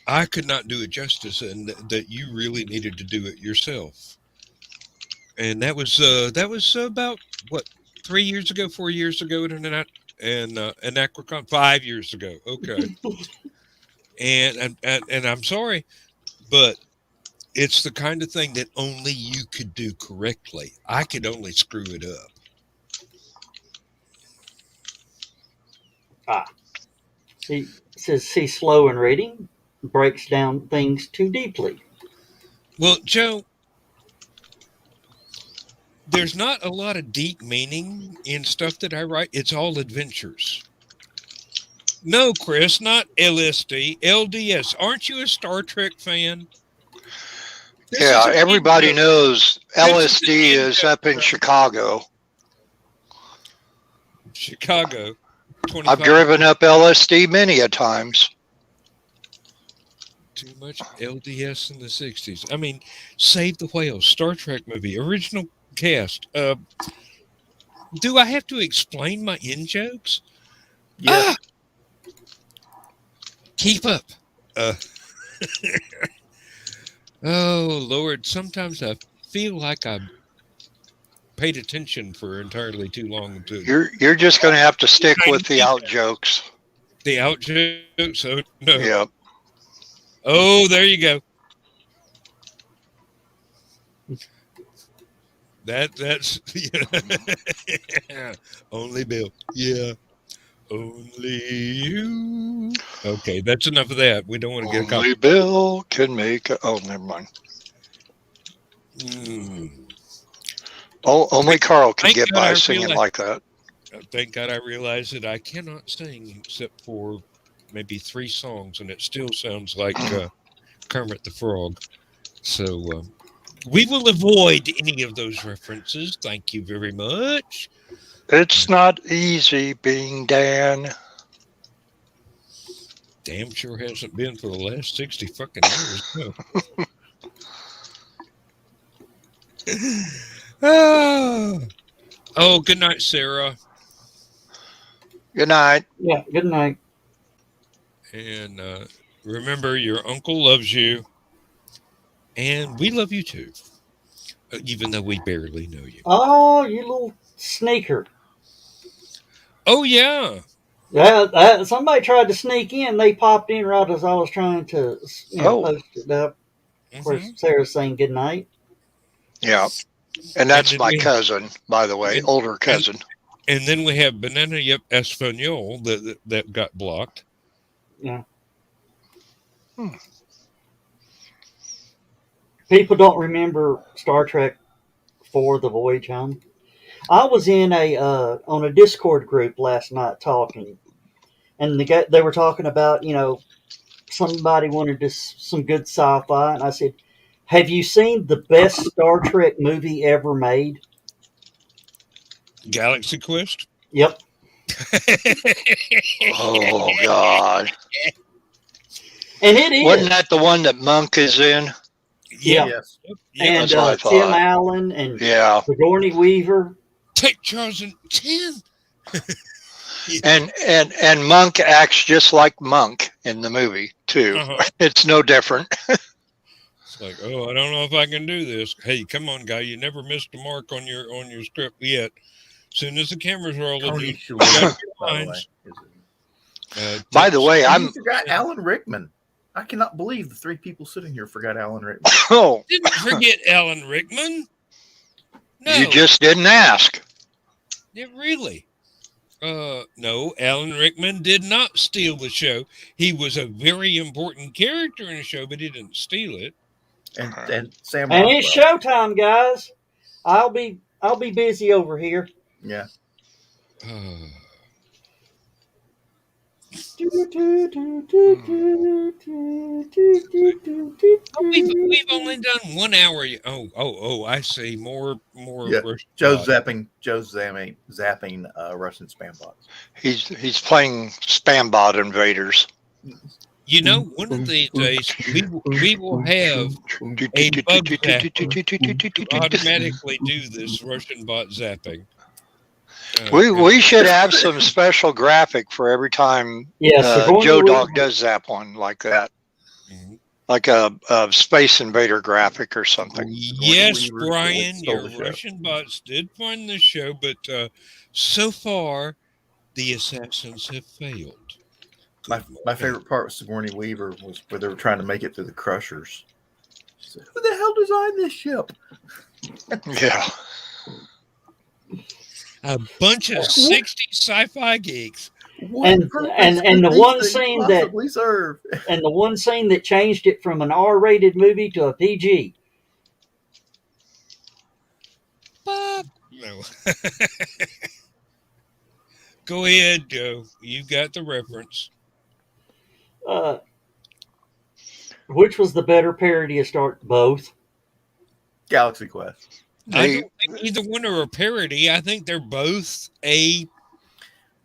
S3: I could not do it justice, and that you really needed to do it yourself. And that was about what, 4 years ago, and Anachrocon 5 years ago. Okay. and I'm sorry, but it's the kind of thing that only you could do correctly. I could only screw it up.
S2: He says he's slow in reading, breaks down things too deeply.
S3: Well, Joe, there's not a lot of deep meaning in stuff that I write. It's all adventures. No, Chris, not LSD, LDS. Aren't you a Star Trek fan?
S4: Yeah, everybody knows LSD is up in Chicago.
S3: Chicago.
S4: I've driven up LSD many a times.
S3: Too much LDS in the 60s. I mean, Save the Whale, Star Trek movie, original cast. Do I have to explain my in-jokes?
S1: Yeah.
S3: Keep up. Oh, Lord, sometimes I feel like I've paid attention for entirely too long.
S4: You're just going to have to stick with the out jokes.
S3: The out jokes. Oh no.
S4: Yep.
S3: Oh, there you go. That's yeah. Only Bill. Yeah. Only you. Okay, that's enough of that. We don't want to get a copy.
S4: Only Bill can make. Oh, never mind. Oh, only Carl can get by singing like that.
S3: Thank God I realized that I cannot sing except for maybe 3 songs, and it still sounds like Kermit the Frog. So we will avoid any of those references. Thank you very much.
S4: It's not easy being Dan.
S3: Damn sure hasn't been for the last 60 fucking years. No. Oh, good night, Sarah.
S4: Good night.
S2: Yeah, good night.
S3: And remember, your uncle loves you. And we love you too. Even though we barely know you.
S2: Oh, you little sneaker.
S3: Oh, yeah.
S2: Yeah, somebody tried to sneak in. They popped in right as I was trying to post it up. Where Sarah's saying good night.
S4: Yeah. And that's my cousin, by the way, older cousin.
S3: And then we have Banana Yep Espanol that got blocked.
S2: Yeah. People don't remember Star Trek IV: The Voyage Home. I was in on a Discord group last night talking, and they were talking about, somebody wanted some good sci-fi, and I said, have you seen the best Star Trek movie ever made?
S3: Galaxy Quest?
S2: Yep.
S4: Oh, God.
S2: And it is.
S4: Wasn't that the one that Monk is in?
S2: Yeah.
S1: Yes.
S2: And Tim Allen and Sigourney Weaver.
S3: Take Charles and Tim.
S4: And Monk acts just like Monk in the movie, too. It's no different.
S3: It's like, I don't know if I can do this. Hey, come on, guy. You never missed a mark on your script yet. As soon as the camera's rolling, you got your lines.
S4: By the way,
S1: I forgot Alan Rickman. I cannot believe the 3 people sitting here forgot Alan Rickman.
S4: Oh,
S3: didn't forget Alan Rickman. No,
S4: you just didn't ask.
S3: Yeah, really. No, Alan Rickman did not steal the show. He was a very important character in the show, but he didn't steal it.
S1: And Sam.
S2: And it's showtime, guys. I'll be busy over here.
S1: Yeah.
S3: We've only done 1 hour. Oh! I see more.
S1: Yeah. Joe's zapping Russian spam bots.
S4: He's playing spam bot invaders.
S3: One of these days we will have a bug to automatically do this Russian bot zapping.
S4: We should have some special graphic for every time Joe Dog does zap one like that. Like a Space Invader graphic or something.
S3: Yes, Brian, your Russian bots did find the show, but so far the assassins have failed.
S1: My favorite part with Sigourney Weaver was where they were trying to make it through the Crushers. She said, who the hell designed this ship?
S4: Yeah.
S3: A bunch of 60 sci-fi geeks.
S2: And the one scene that changed it from an R-rated movie to a PG.
S3: No. Go ahead, Joe. You've got the reference.
S2: Which was the better parody of Both?
S1: Galaxy Quest.
S3: I don't think either one are a parody. I think they're both a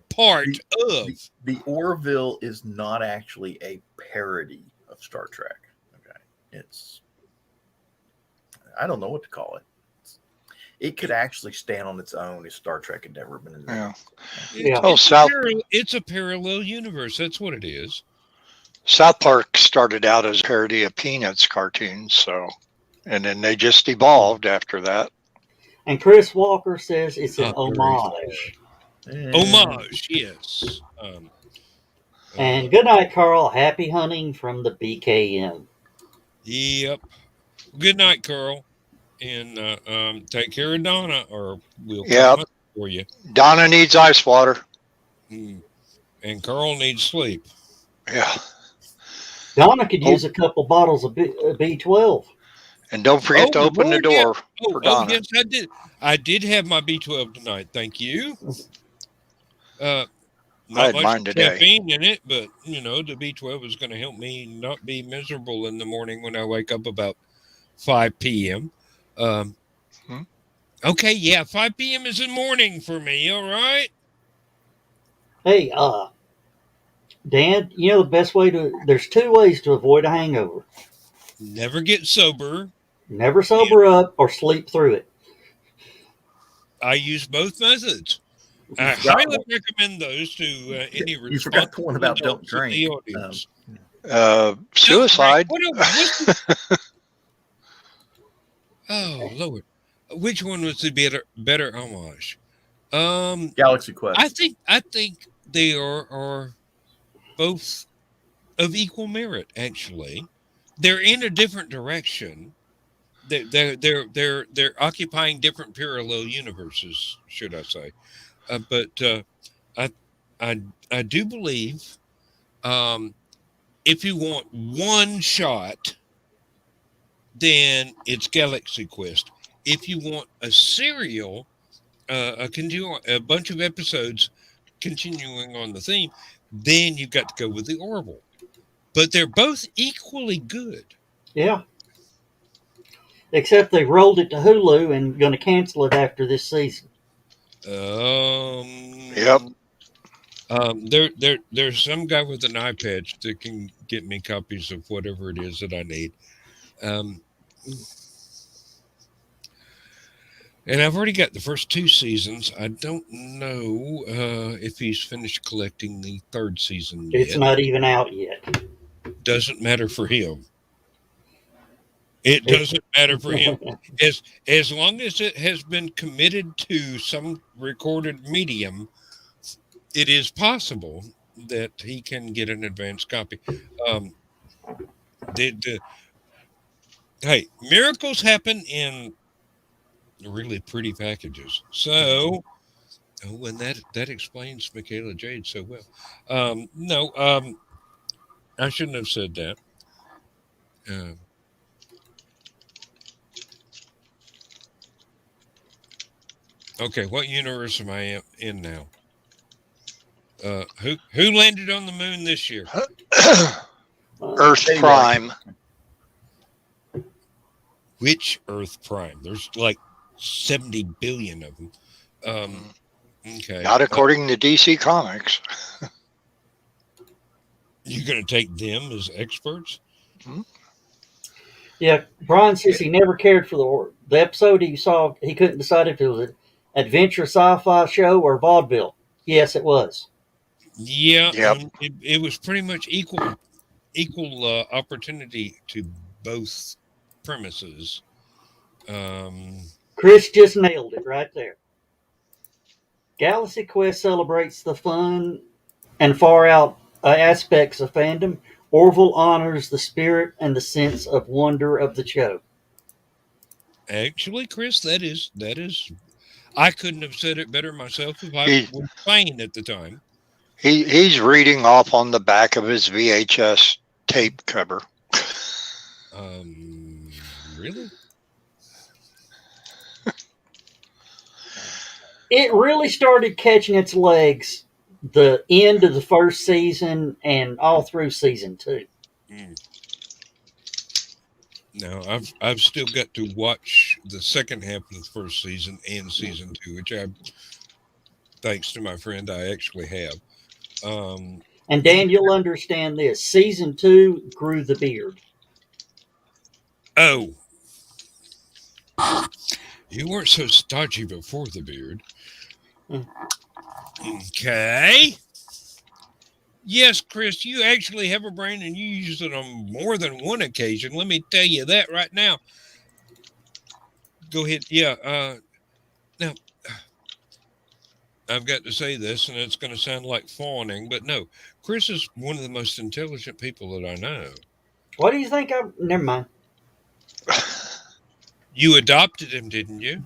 S3: part of.
S1: The Orville is not actually a parody of Star Trek. Okay. I don't know what to call it. It could actually stand on its own if Star Trek had never been in there.
S3: It's a parallel universe. That's what it is.
S4: South Park started out as a parody of Peanuts cartoons, and then they just evolved after that.
S2: And Chris Walker says it's an homage.
S3: Homage, yes.
S2: And good night, Carl. Happy hunting from the BKM.
S3: Yep. Good night, Carl. And take care of Donna, or we'll come
S4: Yep.
S3: hunt for you.
S4: Donna needs ice water.
S3: And Carl needs sleep.
S4: Yeah.
S2: Donna could use a couple bottles of B12.
S4: And don't forget to open the door for Donna.
S3: Yes, I did. I did have my B12 tonight. Thank you.
S4: I
S3: Not
S4: had
S3: much
S4: mine today.
S3: caffeine in it, but the B12 is going to help me not be miserable in the morning when I wake up about 5 p.m. Okay, yeah, 5 p.m. is in morning for me. All right.
S2: Hey, Dan, the best way there's 2 ways to avoid a hangover.
S3: Never get sober.
S2: Never sober up or sleep through it.
S3: I use both methods. I highly recommend those to any responsible.
S1: You forgot the one about don't drink.
S4: Suicide.
S3: Oh Lord, which one was the better homage?
S1: Galaxy Quest.
S3: I think they are both of equal merit. Actually, they're in a different direction. They're occupying different parallel universes, should I say? But I do believe if you want one shot, then it's Galaxy Quest. If you want a serial, a bunch of episodes continuing on the theme, then you've got to go with the Orville. But they're both equally good.
S2: Yeah. Except they rolled it to Hulu and going to cancel it after this season.
S4: Yep.
S3: There's some guy with an eye patch that can get me copies of whatever it is that I need. And I've already got the first 2 seasons. I don't know if he's finished collecting the 3rd season yet.
S2: It's not even out yet.
S3: Doesn't matter for him. It doesn't matter for him. As long as it has been committed to some recorded medium, it is possible that he can get an advanced copy. Hey, miracles happen in really pretty packages. So, and that explains Michaela Jade so well. I shouldn't have said that. Okay, what universe am I in now? Who landed on the moon this year?
S4: Earth Prime.
S3: Which Earth Prime? There's like 70 billion of them. Okay.
S4: Not according to DC Comics.
S3: You're going to take them as experts?
S2: Yeah, Brian says he never cared for the episode he saw. He couldn't decide if it was an adventure sci-fi show or vaudeville. Yes, it was.
S3: Yeah, it was pretty much equal opportunity to both premises.
S2: Chris just nailed it right there. Galaxy Quest celebrates the fun and far out aspects of fandom. Orville honors the spirit and the sense of wonder of the show.
S3: Actually, Chris, that is. I couldn't have said it better myself if I was playing at the time.
S4: He's reading off on the back of his VHS tape cover.
S3: Really?
S2: It really started catching its legs the end of the first season and all through season 2.
S3: Now I've still got to watch the second half of the first season and season 2, which thanks to my friend, I actually have.
S2: And Dan, you'll understand this. Season 2 grew the beard.
S3: Oh. You weren't so stodgy before the beard. Okay. Yes, Chris, you actually have a brain and you use it on more than one occasion. Let me tell you that right now. Go ahead. Yeah. Now, I've got to say this, and it's going to sound like fawning, but no. Chris is one of the most intelligent people that I know.
S2: What do you think? Never mind.
S3: You adopted him, didn't you?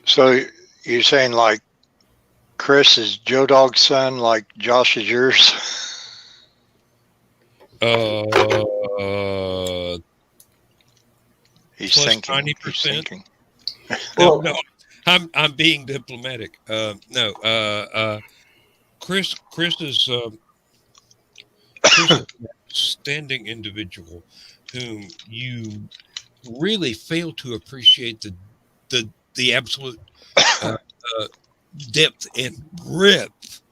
S4: So you're saying like Chris is Joe Dog's son, like Josh is yours? He's
S3: plus
S4: thinking.
S3: 90%.
S4: He's thinking.
S3: No, I'm being diplomatic. Chris is Chris is an outstanding individual whom you really fail to appreciate the absolute depth and breadth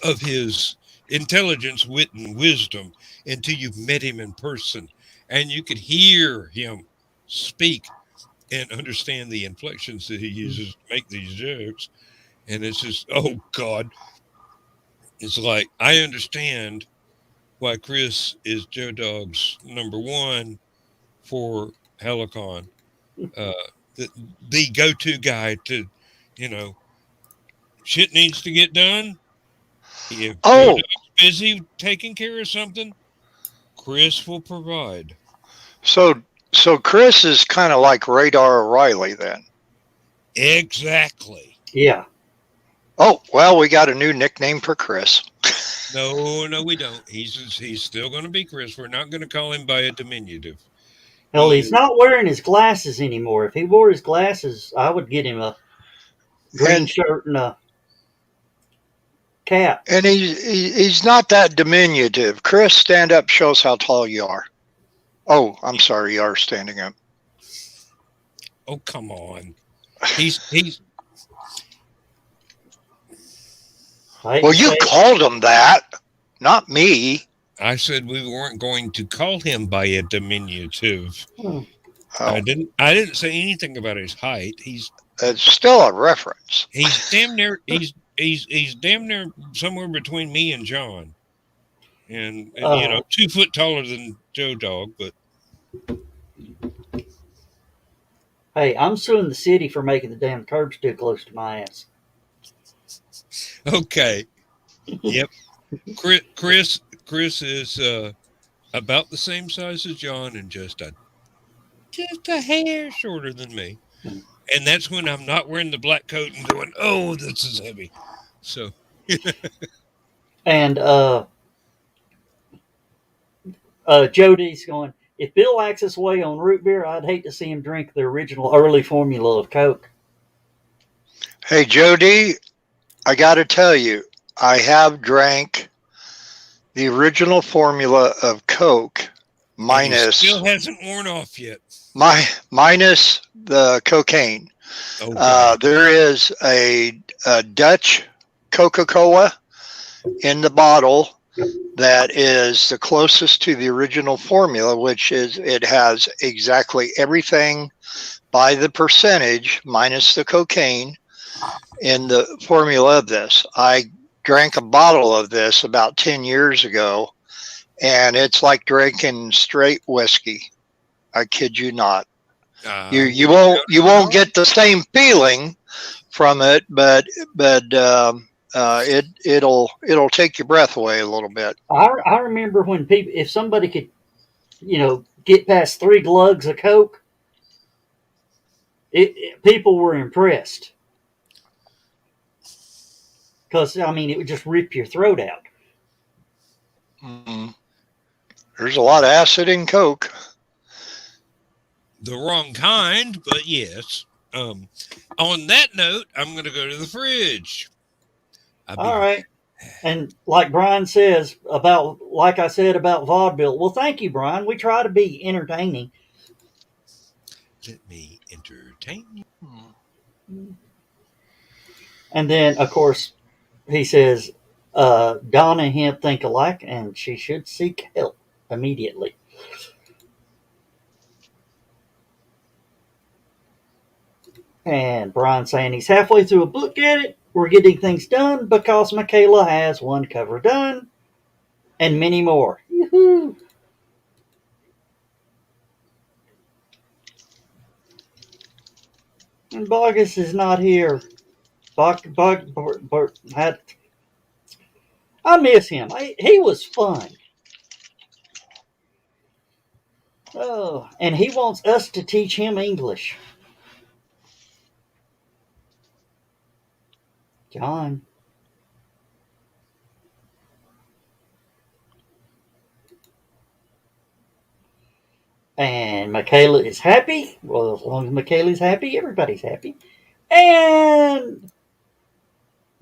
S3: of his intelligence, wit, and wisdom until you've met him in person, and you could hear him speak and understand the inflections that he uses to make these jokes. And it's just, oh God, it's like I understand why Chris is Joe Dog's number one for HallowCon, the go-to guy to, shit needs to get done. If Joe Dog's busy taking care of something, Chris will provide.
S4: So Chris is kind of like Radar O'Reilly then.
S3: Exactly.
S2: Yeah.
S4: Oh, well, we got a new nickname for Chris.
S3: No, we don't. He's still going to be Chris. We're not going to call him by a diminutive.
S2: Hell, he's not wearing his glasses anymore. If he wore his glasses, I would get him a green shirt and a cap.
S4: And he's not that diminutive. Chris, stand up. Show us how tall you are. Oh, I'm sorry. You are standing up.
S3: Oh, come on. He's.
S4: Well, you called him that, not me.
S3: I said we weren't going to call him by a diminutive.
S2: Oh.
S3: I didn't say anything about his height.
S4: It's still a reference.
S3: He's damn near. He's damn near somewhere between me and John, and 2 foot taller than Joe Dog. But
S2: hey, I'm suing the city for making the damn curbs too close to my ass.
S3: Okay. Yep. Chris is about the same size as John and just a hair shorter than me. And that's when I'm not wearing the black coat and going, oh, this is heavy. So.
S2: And Jody's going, if Bill acts this way on root beer, I'd hate to see him drink the original early formula of Coke.
S4: Hey, Jody, I got to tell you, I have drank the original formula of Coke minus.
S3: It still hasn't worn off yet.
S4: Minus the cocaine.
S3: Okay.
S4: There is a Dutch Coca-Cola in the bottle that is the closest to the original formula, which is it has exactly everything by the percentage minus the cocaine in the formula of this. I drank a bottle of this about 10 years ago, and it's like drinking straight whiskey. I kid you not. You won't get the same feeling from it, but it'll take your breath away a little bit.
S2: I remember when if somebody could, get past 3 glugs of Coke, people were impressed. Because, it would just rip your throat out.
S4: Mm-hmm. There's a lot of acid in Coke.
S3: The wrong kind, but yes. On that note, I'm going to go to the fridge.
S2: All right. And like Brian says like I said about vaudeville, well, thank you, Brian. We try to be entertaining.
S3: Let me entertain you.
S2: And then, of course, he says, Donna and him think alike, and she should seek help immediately. And Brian saying he's halfway through a book at it. We're getting things done because Michaela has one cover done and many more. Yoo-hoo. And Bogus is not here. I miss him. He was fun. Oh, and he wants us to teach him English. John. And Michaela is happy. Well, as long as Michaela's happy, everybody's happy. And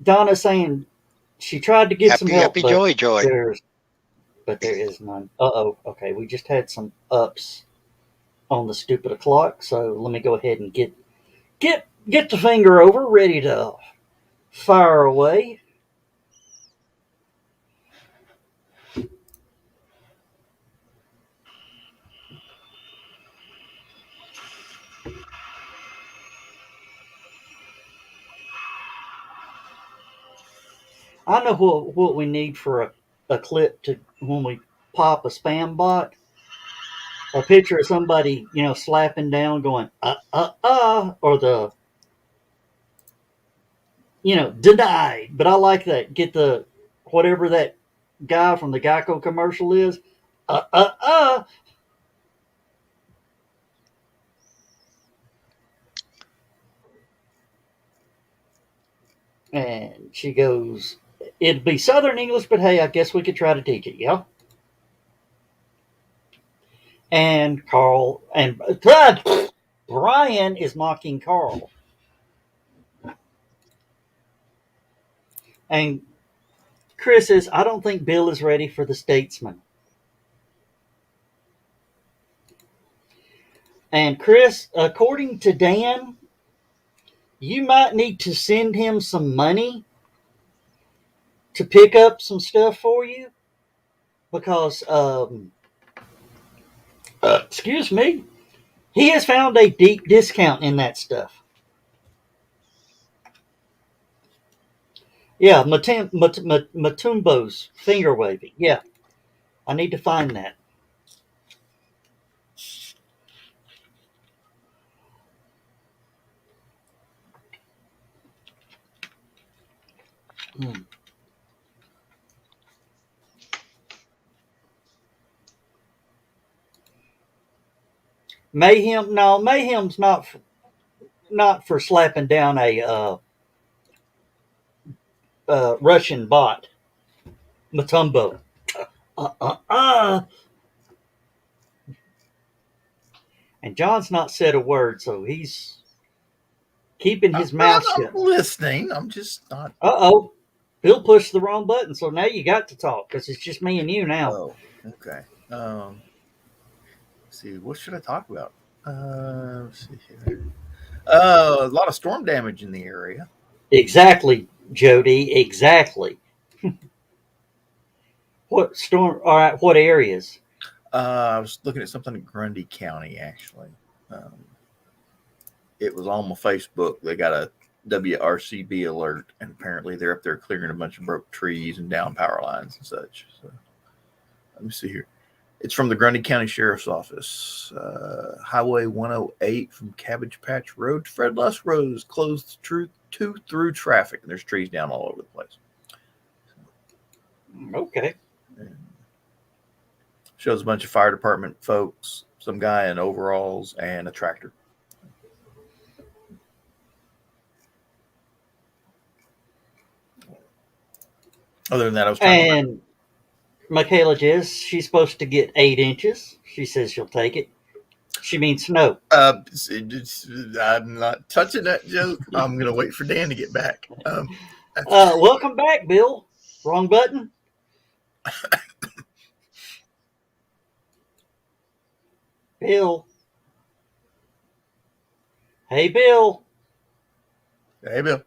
S2: Donna's saying she tried to get some
S4: Happy,
S2: help,
S4: happy, joy, joy.
S2: but there is none. Okay, we just had some ups on the stupid clock, so let me go ahead and get the finger over, ready to fire away. I know what we need for a clip to when we pop a spam bot. A picture of somebody, slapping down, going, or the, denied. But I like that. Get the, whatever that guy from the Geico commercial is, And she goes, it'd be Southern English, but hey, I guess we could try to teach it, yeah? And Brian is mocking Carl. And Chris says, I don't think Bill is ready for the statesman. And Chris, according to Dan, you might need to send him some money to pick up some stuff for you because, excuse me, he has found a deep discount in that stuff. Yeah, Matumbo's finger waving. Yeah, I need to find that. Mayhem? No, Mayhem's not for slapping down a Russian bot. Matumbo. And John's not said a word, so he's keeping his mouth shut.
S1: I'm listening. I'm just not.
S2: Bill pushed the wrong button, so now you got to talk because it's just me and you now.
S1: Oh, okay. Let's see, what should I talk about? Let's see here. A lot of storm damage in the area.
S2: Exactly, Jody. Exactly. What storm? All right. What areas?
S1: I was looking at something in Grundy County, actually. It was on my Facebook. They got a WRCB alert, and apparently they're up there clearing a bunch of broke trees and down power lines and such. So, let me see here. It's from the Grundy County Sheriff's Office. Highway 108 from Cabbage Patch Road to Fred Luss Road is closed through traffic, and there's trees down all over the place.
S2: Okay.
S1: And shows a bunch of fire department folks, some guy in overalls, and a tractor. Other than that, I was trying to.
S2: And Michaela Jess, she's supposed to get 8 inches. She says she'll take it. She means snow.
S1: I'm not touching that joke. I'm going to wait for Dan to get back.
S2: Welcome back, Bill. Wrong button. Bill. Hey, Bill.
S1: Hey, Bill.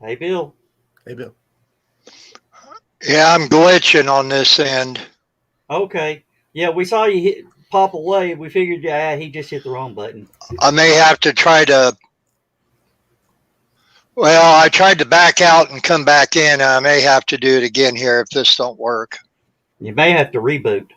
S2: Hey, Bill.
S1: Hey, Bill.
S4: Yeah, I'm glitching on this end.
S2: Okay. Yeah, we saw you pop away. We figured, he just hit the wrong button.
S4: I may have to try to. Well, I tried to back out and come back in. I may have to do it again here if this don't work.
S2: You may have to reboot.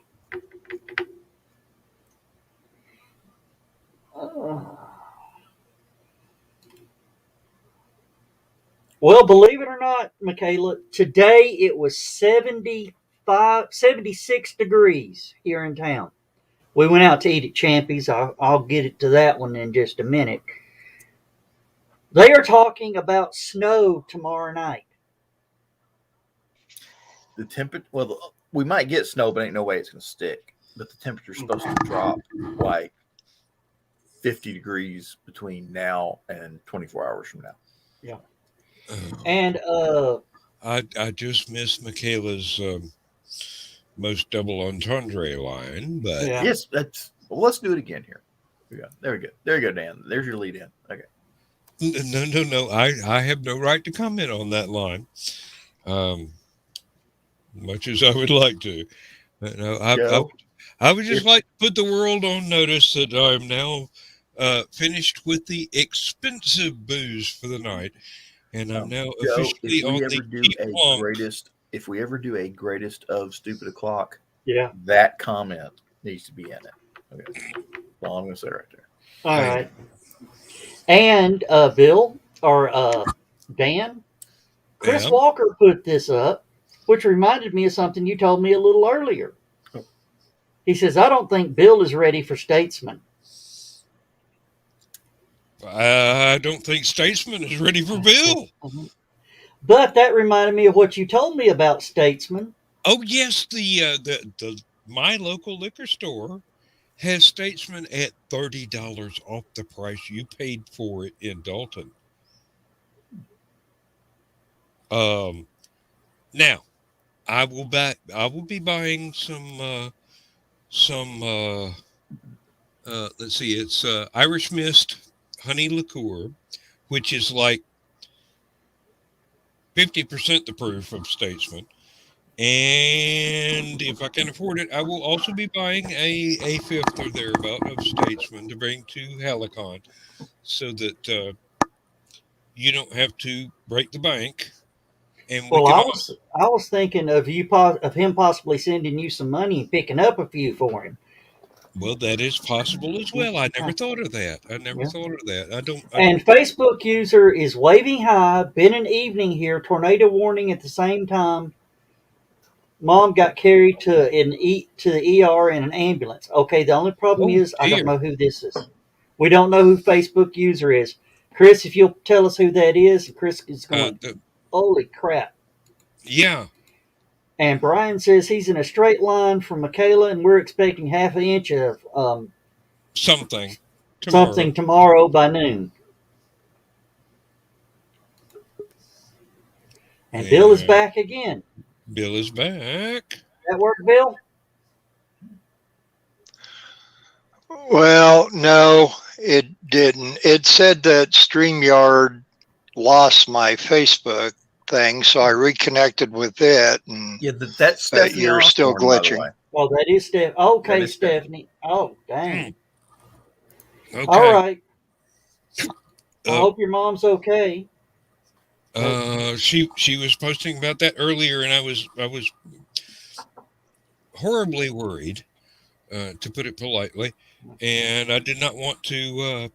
S2: Well, believe it or not, Michaela, today it was 76 degrees here in town. We went out to eat at Champy's. I'll get it to that one in just a minute. They are talking about snow tomorrow night.
S1: The temperature, well, we might get snow, but ain't no way it's going to stick. But the temperature's supposed to drop like 50 degrees between now and 24 hours from now.
S2: Yeah. And
S3: I just missed Michaela's most double entendre line, but
S2: yeah.
S1: Yes, let's do it again here. Yeah, there we go. There you go, Dan. There's your lead in. Okay.
S3: No. I have no right to comment on that line, much as I would like to. But no, I would just like to put the world on notice that I'm now finished with the expensive booze for the night, and I'm now officially on the
S1: greatest. If we ever do a greatest of Stupid O'Clock,
S2: Yeah,
S1: that comment needs to be in it. Okay, that's all I'm going to say right there.
S2: All right. And Bill or Dan, Chris Walker put this up, which reminded me of something you told me a little earlier. He says, I don't think Bill is ready for Statesman.
S3: I don't think Statesman is ready for Bill.
S2: But that reminded me of what you told me about Statesman.
S3: Oh, yes, the my local liquor store has Statesman at $30 off the price you paid for it in Dalton. Now, I will be buying some let's see, it's Irish Mist honey liqueur, which is like 50% the proof of Statesman. And if I can afford it, I will also be buying a fifth or thereabout of Statesman to bring to HallowCon, so that you don't have to break the bank. And
S2: well, I was thinking of him possibly sending you some money and picking up a few for him.
S3: Well, that is possible as well. I never thought of that.
S2: And Facebook user is waving high. Been an evening here. Tornado warning at the same time. Mom got carried to the ER in an ambulance. Okay, the only problem is I don't know who this is. We don't know who Facebook user is. Chris, if you'll tell us who that is, Chris is going, holy crap.
S3: Yeah.
S2: And Brian says he's in a straight line from Michaela, and we're expecting half an inch of
S3: something
S2: tomorrow by noon. And Bill is back again.
S3: Bill is back.
S2: That work, Bill?
S4: Well, no, it didn't. It said that StreamYard lost my Facebook thing, so I reconnected with it, and
S1: that's
S4: you're still glitching.
S2: Well, that is Stephanie. Okay, is Stephanie. Oh, dang.
S3: Okay.
S2: All right. I hope your mom's okay.
S3: She was posting about that earlier, and I was horribly worried, to put it politely, and I did not want to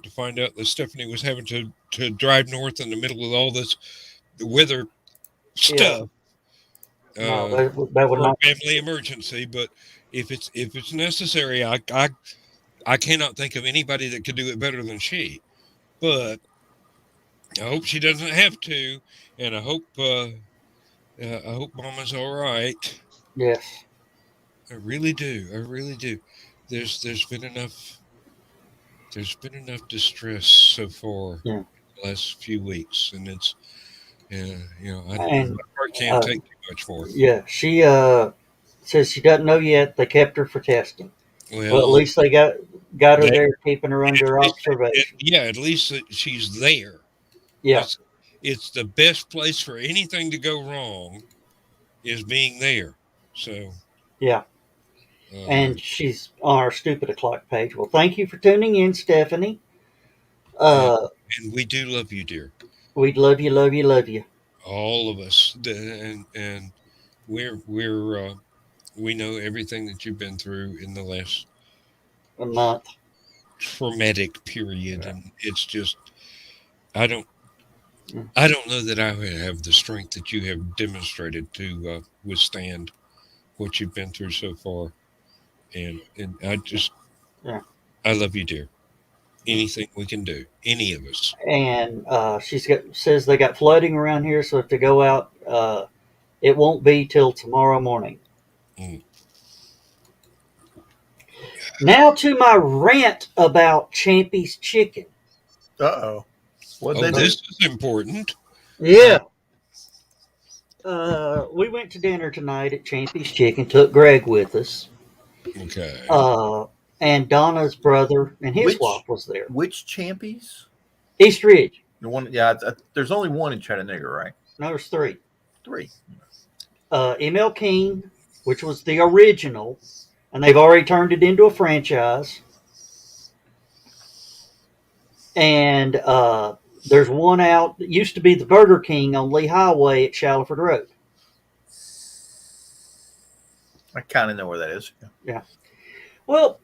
S3: find out that Stephanie was having to drive north in the middle of all this weather stuff.
S2: No, that would not
S3: family emergency. But if it's necessary, I cannot think of anybody that could do it better than she. But I hope she doesn't have to, and I hope Mama's all right.
S2: Yes,
S3: I really do. There's been enough distress so far the last few weeks, and it's my heart can't take too much more.
S2: Yeah, she says she doesn't know yet. They kept her for testing. Well, at least they got her there, keeping her under observation.
S3: At least she's there.
S2: Yeah.
S3: It's the best place for anything to go wrong is being there. So.
S2: Yeah. And she's on our Stupid O'Clock page. Well, thank you for tuning in, Stephanie.
S3: And we do love you, dear.
S2: We love you, love you, love you.
S3: All of us. And we know everything that you've been through in the last
S2: month.
S3: Traumatic period. Yeah. And it's just, I don't I don't know that I have the strength that you have demonstrated to withstand what you've been through so far. And
S2: Yeah.
S3: I love you, dear. Anything we can do, any of us.
S2: And says they got flooding around here, so if they go out, it won't be till tomorrow morning.
S3: Mm.
S2: Now to my rant about Champy's chicken.
S1: Uh-oh. What they do?
S3: This is important.
S2: Yeah. We went to dinner tonight at Champy's Chicken. Took Greg with us.
S3: Okay.
S2: And Donna's brother and his wife was there.
S1: Which Champies?
S2: East Ridge.
S1: The one, yeah. There's only one in Chattanooga, right?
S2: No, there's three.
S1: Three.
S2: ML King, which was the original, and they've already turned it into a franchise. And there's one out that used to be the Burger King on Lee Highway at Shallowford Road.
S1: I kind of know where that is.
S2: Yeah. Well,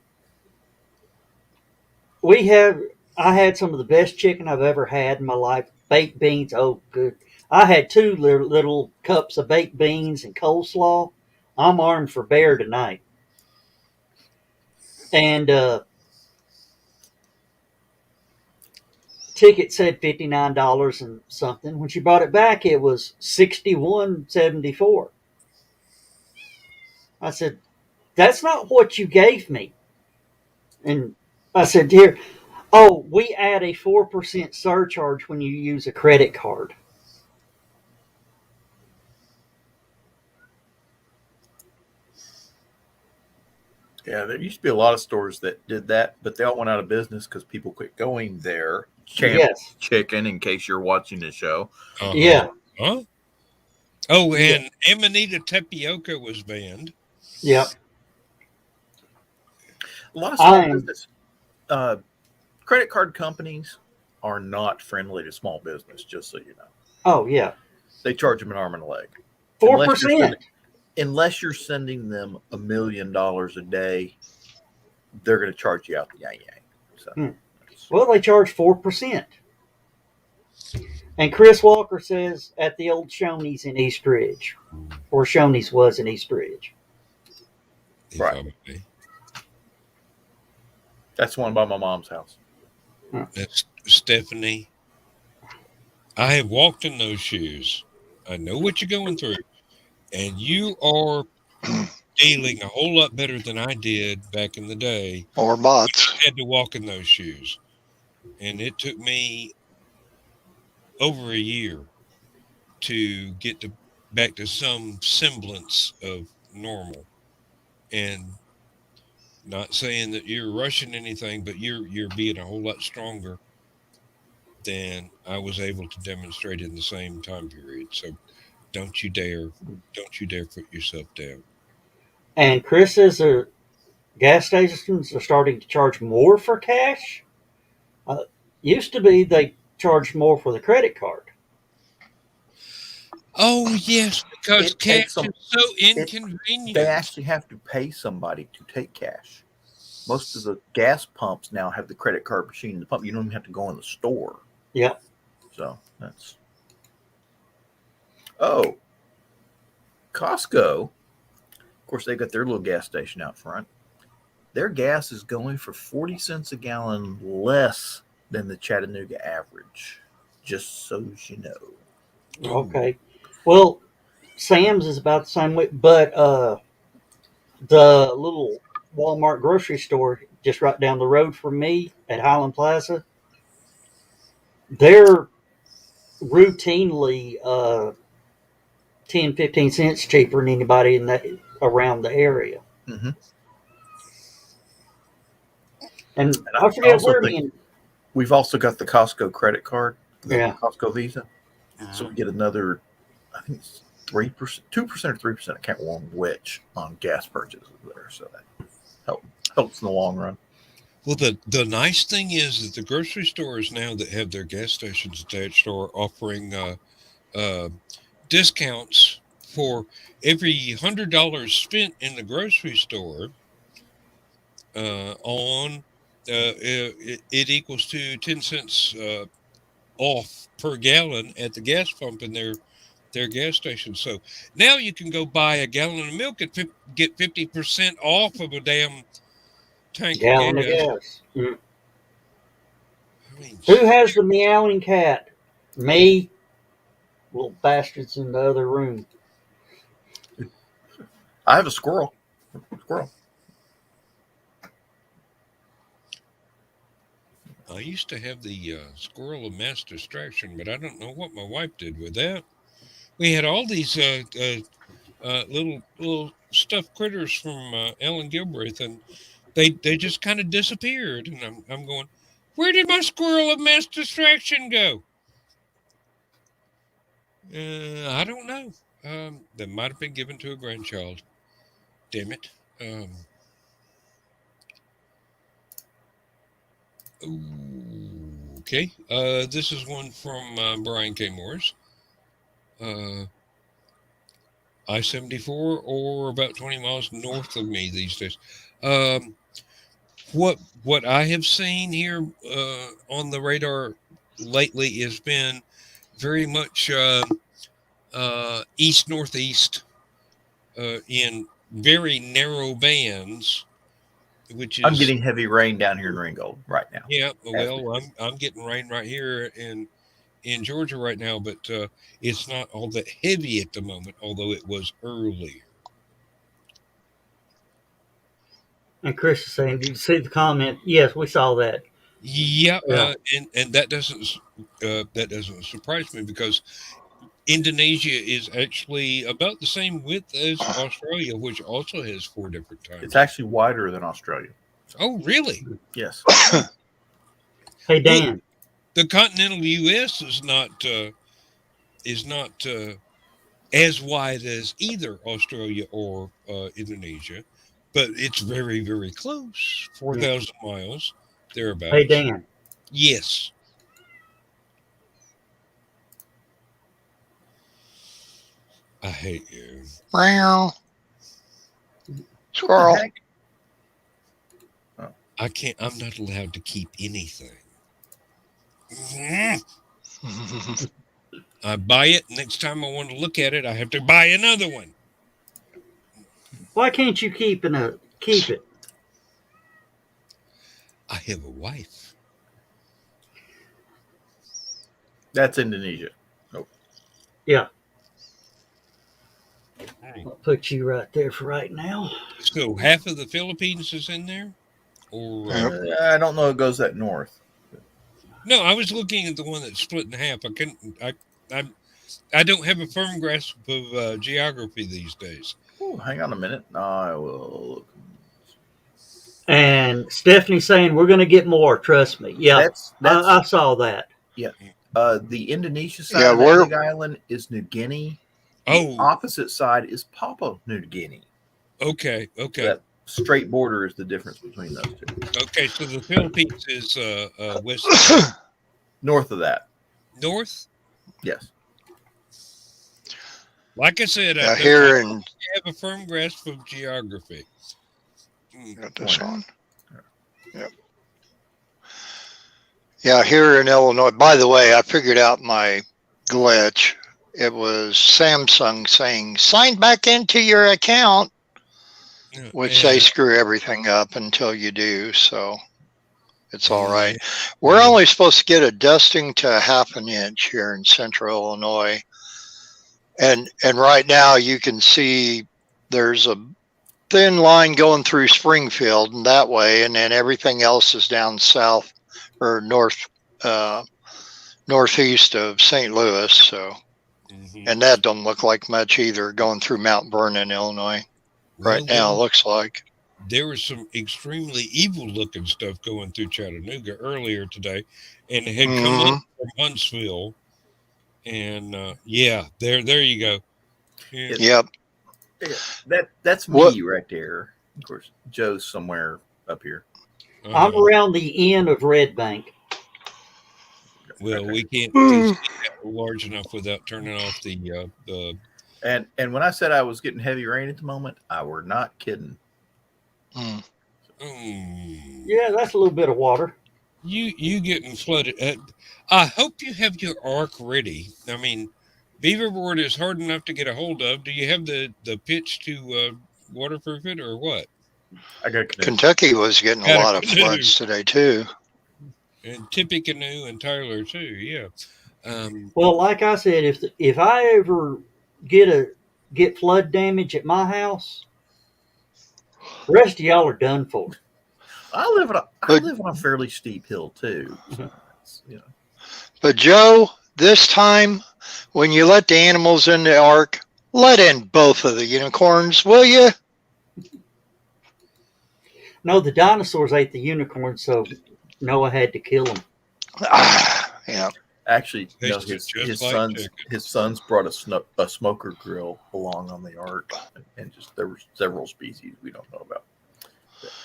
S2: I had some of the best chicken I've ever had in my life. Baked beans, oh good. I had two little cups of baked beans and coleslaw. I'm armed for bear tonight. And ticket said $59 and something. When she brought it back, it was $61.74. I said, "That's not what you gave me." And I said, "Here, oh, we add a 4% surcharge when you use a credit card."
S1: Yeah, there used to be a lot of stores that did that, but they all went out of business because people quit going there.
S2: Yes.
S1: Chicken, in case you're watching the show.
S2: Yeah.
S3: Huh? Oh, and Amanita tapioca was banned.
S2: Yep.
S1: A lot of small business. Credit card companies are not friendly to small business, just so you know.
S2: Oh, yeah.
S1: They charge them an arm and a leg.
S2: 4%.
S1: Unless you're sending them $1 million a day, they're going to charge you out the yang. So,
S2: Well, they charge 4%. And Chris Walker says at the old Shoney's in East Ridge, or Shoney's was in East Ridge.
S1: Right. That's one by my mom's house.
S3: That's Stephanie. I have walked in those shoes. I know what you're going through. And you are dealing a whole lot better than I did back in the day.
S4: Or bots.
S3: I had to walk in those shoes. And it took me over a year to get back to some semblance of normal. And not saying that you're rushing anything, but you're being a whole lot stronger than I was able to demonstrate in the same time period. So don't you dare put yourself down.
S2: And Chris says gas stations are starting to charge more for cash. Used to be they charged more for the credit card.
S3: Oh yes, because cash is so inconvenient.
S1: They actually have to pay somebody to take cash. Most of the gas pumps now have the credit card machine in the pump. You don't even have to go in the store.
S2: Yep.
S1: So that's. Oh, Costco. Of course, they got their little gas station out front. Their gas is going for 40 cents a gallon less than the Chattanooga average. Just so you know.
S2: Okay. Well, Sam's is about the same way, but the little Walmart grocery store just right down the road from me at Highland Plaza, they're routinely 10, 15 cents cheaper than anybody around the area.
S1: Mm-hmm.
S2: And I forget where
S1: we've also got the Costco credit card, the Costco Visa. So we get another, I think it's 3%, 2% or 3%. I can't remember which on gas purchases there. So that helps in the long run.
S3: Well, the nice thing is that the grocery stores now that have their gas stations attached are offering discounts for every $100 spent in the grocery store. It equals to 10 cents off per gallon at the gas pump in their gas station. So now you can go buy a gallon of milk and get 50% off of a damn tank
S2: Gallon
S3: of
S2: of
S3: gas.
S2: gas. Mm.
S3: I mean,
S2: Who has the meowing cat? Me. Little bastards in the other room.
S1: I have a squirrel.
S3: I used to have the squirrel of mass distraction, but I don't know what my wife did with that. We had all these little stuffed critters from Ellen Gilbreth, and they just kind of disappeared. And I'm going, where did my squirrel of mass distraction go? I don't know. That might have been given to a grandchild. Damn it. Okay. This is one from Brian K. Morris. I-74, or about 20 miles north of me these days. What I have seen here on the radar lately has been very much east-northeast in very narrow bands, which is...
S1: I'm getting heavy rain down here in Ringgold right now.
S3: Yeah, well, I'm getting rain right here in Georgia right now, but it's not all that heavy at the moment, although it was earlier.
S2: And Chris is saying, did you see the comment? Yes, we saw that.
S3: Yeah,
S2: Yeah.
S3: And that doesn't surprise me, because Indonesia is actually about the same width as Australia, which also has 4 different times.
S1: It's actually wider than Australia.
S3: Oh, really?
S1: Yes.
S2: Hey, Dan.
S3: The continental U.S. is not as wide as either Australia or Indonesia, but it's very, very close. 4,000 miles, thereabouts.
S2: Hey, Dan.
S3: Yes. I hate you.
S4: Meow. Squirrel.
S3: I can't. I'm not allowed to keep anything. I buy it. Next time I want to look at it, I have to buy another one.
S2: Why can't you keep it?
S3: I have a wife.
S1: That's Indonesia. Nope.
S2: Yeah. I'll put you right there for right now.
S3: So half of the Philippines is in there? Or
S1: I don't know. It goes that north.
S3: no, I was looking at the one that's split in half. I don't have a firm grasp of geography these days.
S1: Oh, hang on a minute. I will look.
S2: And Stephanie's saying we're going to get more. Trust me. Yeah, I saw that.
S1: Yeah. The Indonesia side of that big island is New Guinea. The opposite side is Papua New Guinea.
S3: Okay.
S1: So that straight border is the difference between those two.
S3: Okay, so the Philippines is west.
S1: North of that.
S3: North?
S1: Yes.
S3: Like I said, I have a firm grasp of geography.
S4: Got this on. Yep. Yeah, here in Illinois. By the way, I figured out my glitch. It was Samsung saying, sign back into your account, which they screw everything up until you do. So it's all right. We're only supposed to get a dusting to 1/2 inch here in central Illinois. And right now you can see there's a thin line going through Springfield and that way, and then everything else is down south or northeast of St. Louis. So, and that don't look like much either going through Mount Vernon, Illinois. Right now, it looks like
S3: there was some extremely evil looking stuff going through Chattanooga earlier today, and it had come in from Huntsville. And there you go.
S4: Yeah.
S1: Yep. That's me right there. Of course, Joe's somewhere up here.
S2: I'm around the end of Red Bank.
S3: Well, we can't see that large enough without turning off the.
S1: And when I said I was getting heavy rain at the moment, I were not kidding.
S2: Yeah, that's a little bit of water.
S3: You getting flooded. I hope you have your ark ready. I mean, beaverboard is hard enough to get a hold of. Do you have the pitch to waterproof it or what?
S1: I got a canoe.
S4: Kentucky was getting a
S3: Got a
S4: lot of
S3: canoe.
S4: floods today too.
S3: And Tippy Canoe and Tyler too. Yeah.
S2: Well, like I said, if I ever get flood damage at my house, the rest of y'all are done for.
S1: I live on a fairly steep hill too. So you know.
S4: But Joe, this time when you let the animals in the ark, let in both of the unicorns, will you?
S2: No, the dinosaurs ate the unicorn, so Noah had to kill them.
S4: Yeah.
S1: Actually, you know,
S3: Tasted
S1: his
S3: just like
S1: sons brought a smoker grill along on the ark, and just there were several species we don't know about.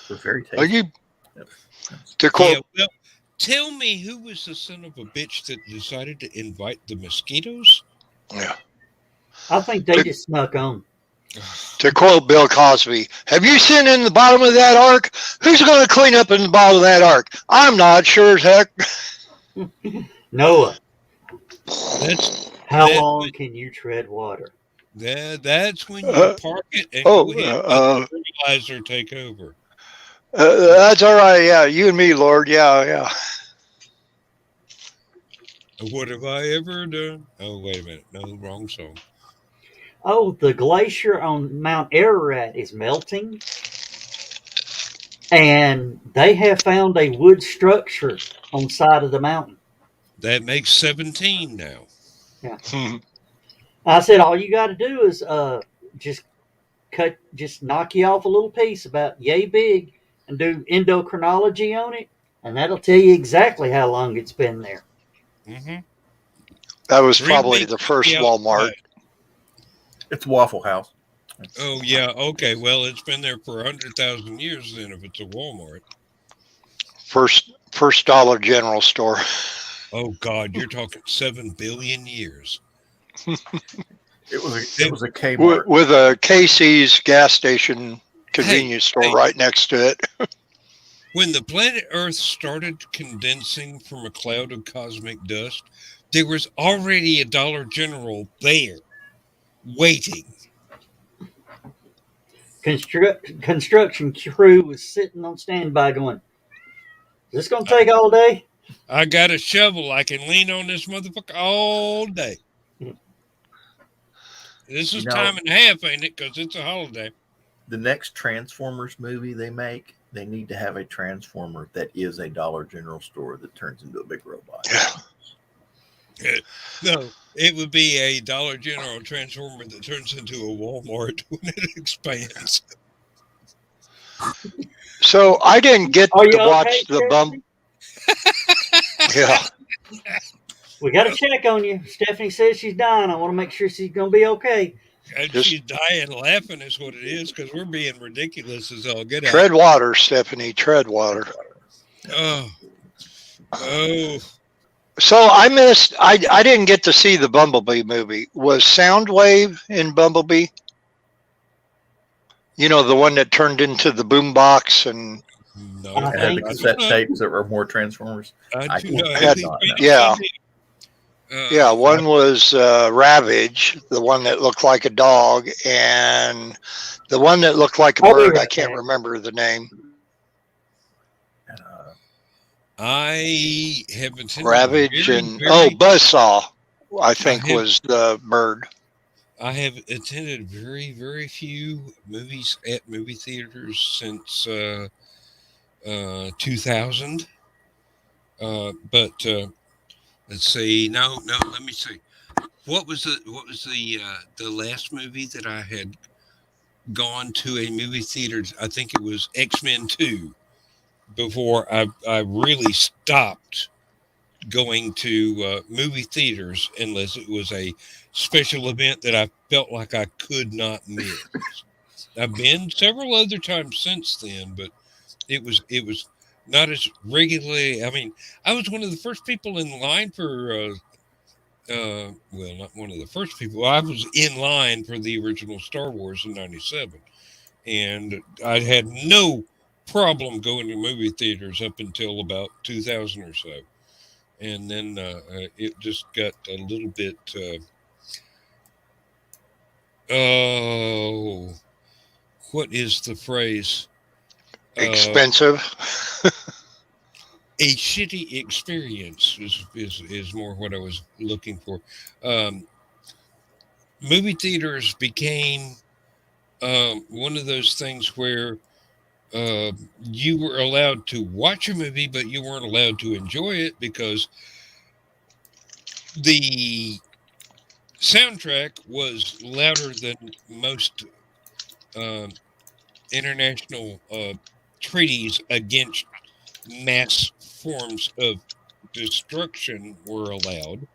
S1: They're very tasty.
S4: Are you
S1: Yep.
S4: to quote?
S3: Yeah, well, tell me who was the son of a bitch that decided to invite the mosquitoes?
S4: Yeah.
S2: I think they just snuck on.
S4: To quote Bill Cosby, have you seen in the bottom of that ark? Who's going to clean up in the bottom of that ark? I'm not, sure as heck.
S2: Noah,
S3: That's
S2: how
S3: that-
S2: long can you tread water?
S3: that's when you park it and go ahead and let the fertilizer take over.
S4: That's all right. Yeah, you and me, Lord. Yeah.
S3: What have I ever done? Oh, wait a minute. No, wrong song.
S2: Oh, the glacier on Mount Ararat is melting, and they have found a wood structure on the side of the mountain.
S3: That makes 17 now.
S2: Yeah. I said, all you got to do is just knock you off a little piece about yay big and do endocrinology on it, and that'll tell you exactly how long it's been there.
S3: Mm-hmm.
S4: That was probably
S3: Remake
S4: the first
S3: the
S4: Walmart.
S3: outside.
S1: It's Waffle House.
S3: Oh, yeah. Okay. Well, it's been there for 100,000 years then if it's a Walmart.
S4: First Dollar General store.
S3: Oh, God. You're talking 7 billion years.
S1: It was a Kmart.
S4: With a Casey's gas station convenience store right next to it.
S3: When the planet Earth started condensing from a cloud of cosmic dust, there was already a Dollar General there waiting.
S2: Construction crew was sitting on standby going, is this going to take all day?
S3: I got a shovel. I can lean on this motherfucker all day. This is time and a half, ain't it? Because it's a holiday.
S1: The next Transformers movie they make, they need to have a Transformer that is a Dollar General store that turns into a big robot.
S3: No, it would be a Dollar General Transformer that turns into a Walmart when it expands.
S4: So I didn't get to watch the
S2: Stephanie?
S4: Yeah.
S2: We got to check on you. Stephanie says she's dying. I want to make sure she's going to be okay.
S3: And she's dying laughing is what it is because we're being ridiculous as all get out.
S4: Tread water, Stephanie. Tread water.
S3: Oh.
S4: So I missed. I didn't get to see the Bumblebee movie. Was Soundwave in Bumblebee? You know, the one that turned into the boombox and.
S3: No,
S2: I
S1: It had the cassette tapes that were more Transformers.
S4: Yeah, one was Ravage, the one that looked like a dog, and the one that looked like a bird. I can't remember the name.
S3: I have attended
S4: Ravage Buzzsaw, I think was the bird.
S3: I have attended very, very few movies at movie theaters since 2000. But let's see. No. Let me see. What was the last movie that I had gone to a movie theater? I think it was X-Men 2. Before I really stopped going to movie theaters unless it was a special event that I felt like I could not miss. I've been several other times since then, but it was not as regularly. I mean, I was one of the first people in line for well, not one of the first people. I was in line for the original Star Wars in '97, and I had no problem going to movie theaters up until about 2000 or so. And then it just got a little bit, what is the phrase?
S4: Expensive.
S3: A shitty experience is more what I was looking for. Movie theaters became one of those things where you were allowed to watch a movie, but you weren't allowed to enjoy it because the soundtrack was louder than most international treaties against mass forms of destruction were allowed.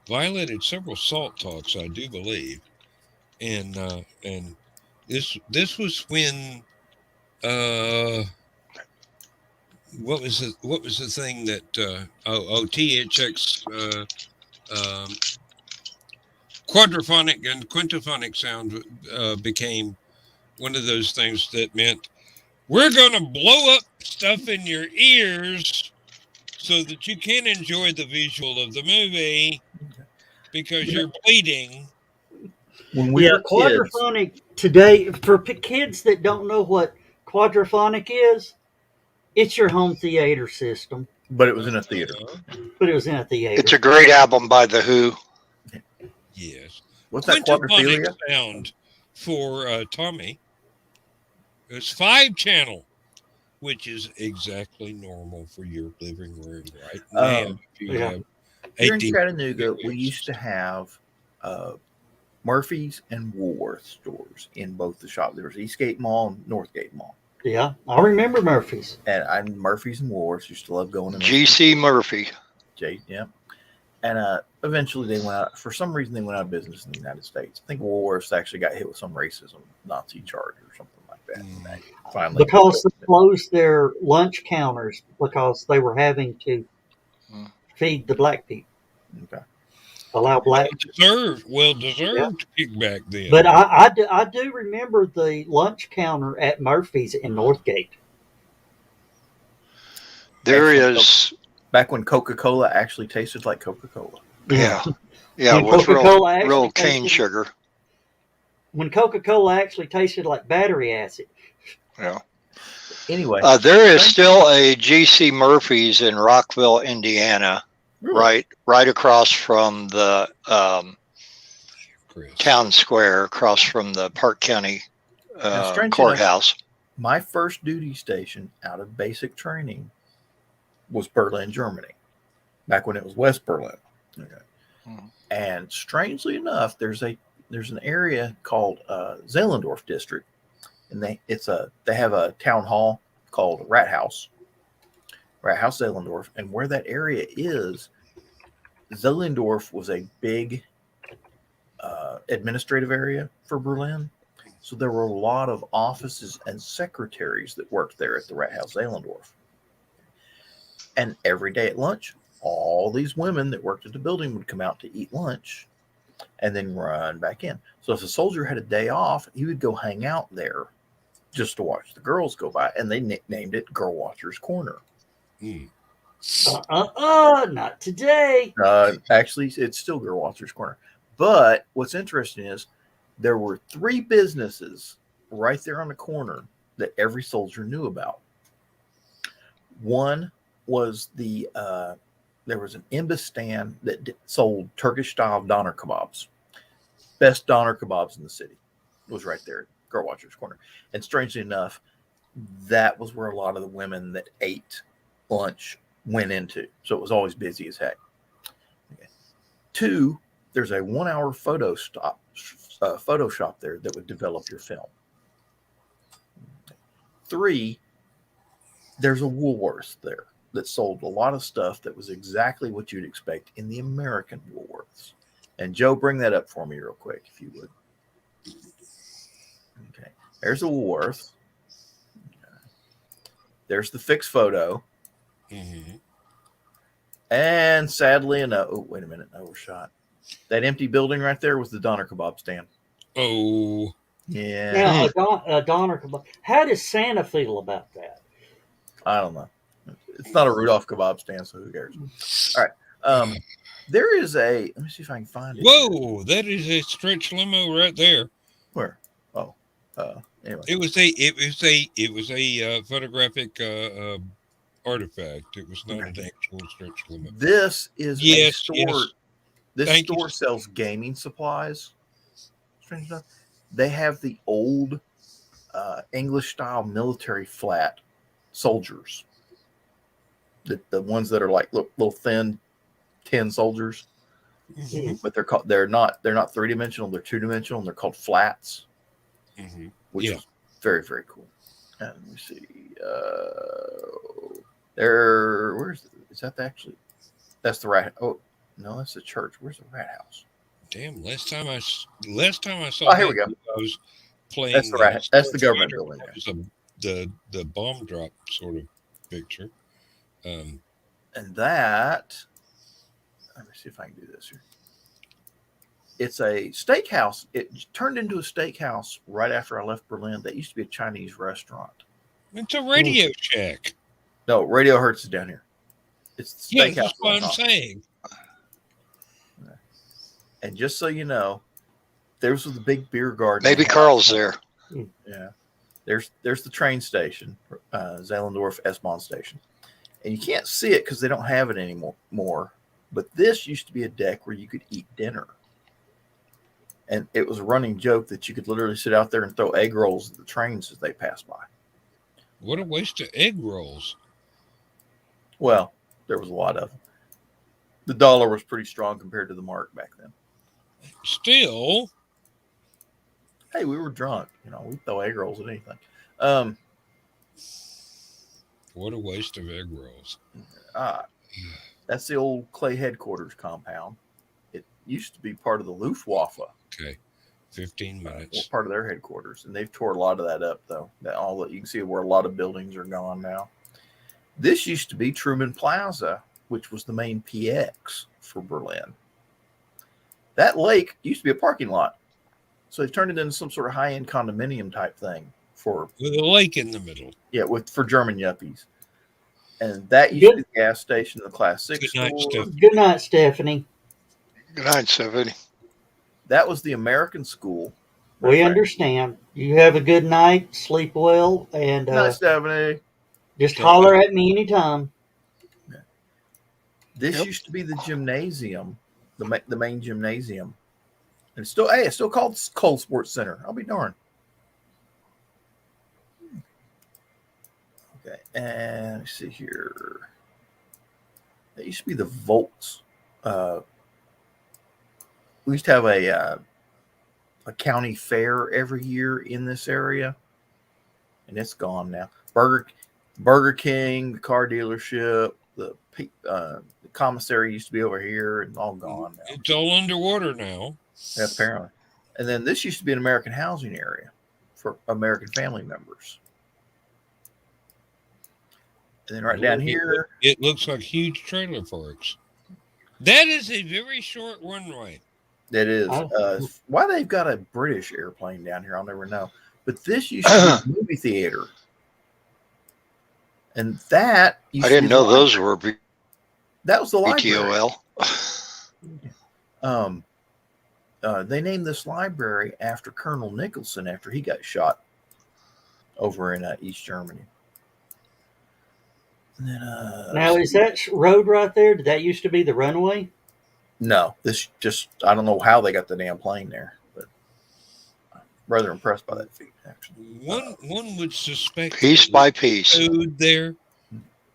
S3: Violated several SALT talks, I do believe, and this was when what was the thing that THX quadraphonic and quintaphonic sound became one of those things that meant we're going to blow up stuff in your ears so that you can enjoy the visual of the movie because you're bleeding.
S1: When we were
S2: quadraphonic kids, today, for kids that don't know what quadraphonic is, it's your home theater system.
S1: But it was in a theater.
S4: It's a great album by The Who.
S3: Yes.
S1: What's that quadrophilia
S3: sound for Tommy? It's 5-channel, which is exactly normal for your living room right now.
S1: Here in Chattanooga, we used to have Murphy's and Woolworth stores in both the shops. There was Eastgate Mall and Northgate Mall.
S2: Yeah, I remember Murphy's.
S1: And Murphy's and Woolworths used to love going in.
S4: G.C. Murphy.
S1: Yeah. And eventually they went out. For some reason, they went out of business in the United States. I think Woolworths actually got hit with some racism Nazi charge or something like that. And they finally
S2: because they closed their lunch counters because they were having to feed the black people.
S1: Okay.
S2: Allow black
S3: deserved kickback then.
S2: But I do remember the lunch counter at Murphy's in Northgate.
S4: There is
S1: back when Coca-Cola actually tasted like Coca-Cola.
S4: Yeah, with real cane sugar.
S2: When Coca-Cola actually tasted like battery acid.
S4: Yeah.
S1: Anyway,
S4: there is still a G.C. Murphy's in Rockville, Indiana. Really? Right across from the town square, across from the Park County courthouse.
S1: Enough, my first duty station out of basic training was Berlin, Germany, back when it was West Berlin. Okay. Mm-hmm. And strangely enough, there's an area called Zehlendorf District, and they have a town hall called Rathaus Zehlendorf, and where that area is, Zehlendorf was a big administrative area for Berlin. So there were a lot of offices and secretaries that worked there at the Rathaus Zehlendorf. And every day at lunch, all these women that worked at the building would come out to eat lunch and then run back in. So if a soldier had a day off, he would go hang out there just to watch the girls go by. And they nicknamed it Girl Watcher's Corner.
S2: Not today.
S1: Actually, it's still Girl Watcher's Corner. But what's interesting is there were 3 businesses right there on the corner that every soldier knew about. One was there was an imbis stand that sold Turkish-style doner kebabs. Best doner kebabs in the city. It was right there at Girl Watcher's Corner. And strangely enough, that was where a lot of the women that ate lunch went into. So it was always busy as heck. Okay. 2, there's a 1-hour Photoshop there that would develop your film. 3, there's a Woolworths there that sold a lot of stuff that was exactly what you'd expect in the American Woolworths. And Joe, bring that up for me real quick, if you would. Okay. There's a Woolworths. There's the fixed photo.
S3: Mm-hmm.
S1: And sadly enough, wait a minute, overshot. That empty building right there was the doner kebab stand.
S3: Oh.
S1: Yeah.
S2: Now, Donner, how does Santa feel about that?
S1: I don't know. It's not a Rudolph kebab stand, so who cares? All right. There is a. Let me see if I can find it.
S3: Whoa, that is a stretch limo right there.
S1: Where? Oh. Anyway.
S3: It was a photographic artifact. It was not an actual stretch limo.
S1: This is a store.
S3: Yes.
S1: This store sells gaming supplies. Strange enough, they have the old English style military flat soldiers. The ones that are like little thin tin soldiers, but they're not 3-dimensional. They're 2-dimensional, and they're called flats, which is very, very cool. And let me see. Is that actually? That's the rat. Oh no, that's the church. Where's the rat house?
S3: Damn! Last time I saw.
S1: Oh, here we go.
S3: I was playing.
S1: That's the rat. That's the government building.
S3: It was the bomb drop sort of picture.
S1: And that. Let me see if I can do this here. It's a steakhouse. It turned into a steakhouse right after I left Berlin. That used to be a Chinese restaurant.
S3: It's a Radio Shack.
S1: No, Radio Hertz is down here. It's the steakhouse.
S3: That's what I'm saying.
S1: And just so you know, there's the big beer garden.
S4: Maybe Carl's there.
S1: Yeah. There's the train station, Zehlendorf S-Bahn station. And you can't see it because they don't have it anymore. But this used to be a deck where you could eat dinner. And it was a running joke that you could literally sit out there and throw egg rolls at the trains as they pass by.
S3: What a waste of egg rolls.
S1: Well, there was a lot of them. The dollar was pretty strong compared to the mark back then.
S3: Still.
S1: Hey, we were drunk. We'd throw egg rolls at anything.
S3: What a waste of egg rolls.
S1: That's the old Clay headquarters compound. It used to be part of the Luftwaffe.
S3: Okay. 15 minutes.
S1: Part of their headquarters. And they've tore a lot of that up, though. You can see where a lot of buildings are gone now. This used to be Truman Plaza, which was the main PX for Berlin. That lake used to be a parking lot. So they've turned it into some sort of high-end condominium type thing.
S3: With a lake in the middle.
S1: Yeah, for German yuppies. And that used to be the gas station, the Class 6 store.
S2: Good night, Stephanie.
S4: Good night, Stephanie.
S1: That was the American school.
S2: We understand. You have a good night, sleep well, and
S1: good night, Stephanie.
S2: Just holler at me anytime.
S1: Yeah. This used to be the gymnasium, the main gymnasium. And it's still called Cole Sports Center. I'll be darned. Okay, and let's see here. That used to be the Volks. We used to have a county fair every year in this area, and it's gone now. Burger King, the car dealership, the commissary used to be over here, and all gone now.
S3: It's all underwater now.
S1: Yeah, apparently. And then this used to be an American housing area for American family members. And then down here,
S3: it looks like huge trailer parks. That is a very short runway.
S1: It is. Why they've got a British airplane down here, I'll never know. But this used to be a movie theater. And that
S4: I didn't know those were
S1: that was the library.
S4: BTOL.
S1: They named this library after Colonel Nicholson after he got shot over in East Germany. And then,
S2: now, is that road right there? Did that used to be the runway?
S1: No, this just, I don't know how they got the damn plane there, but I'm rather impressed by that feat, actually.
S3: One would suspect
S4: piece by piece
S3: there.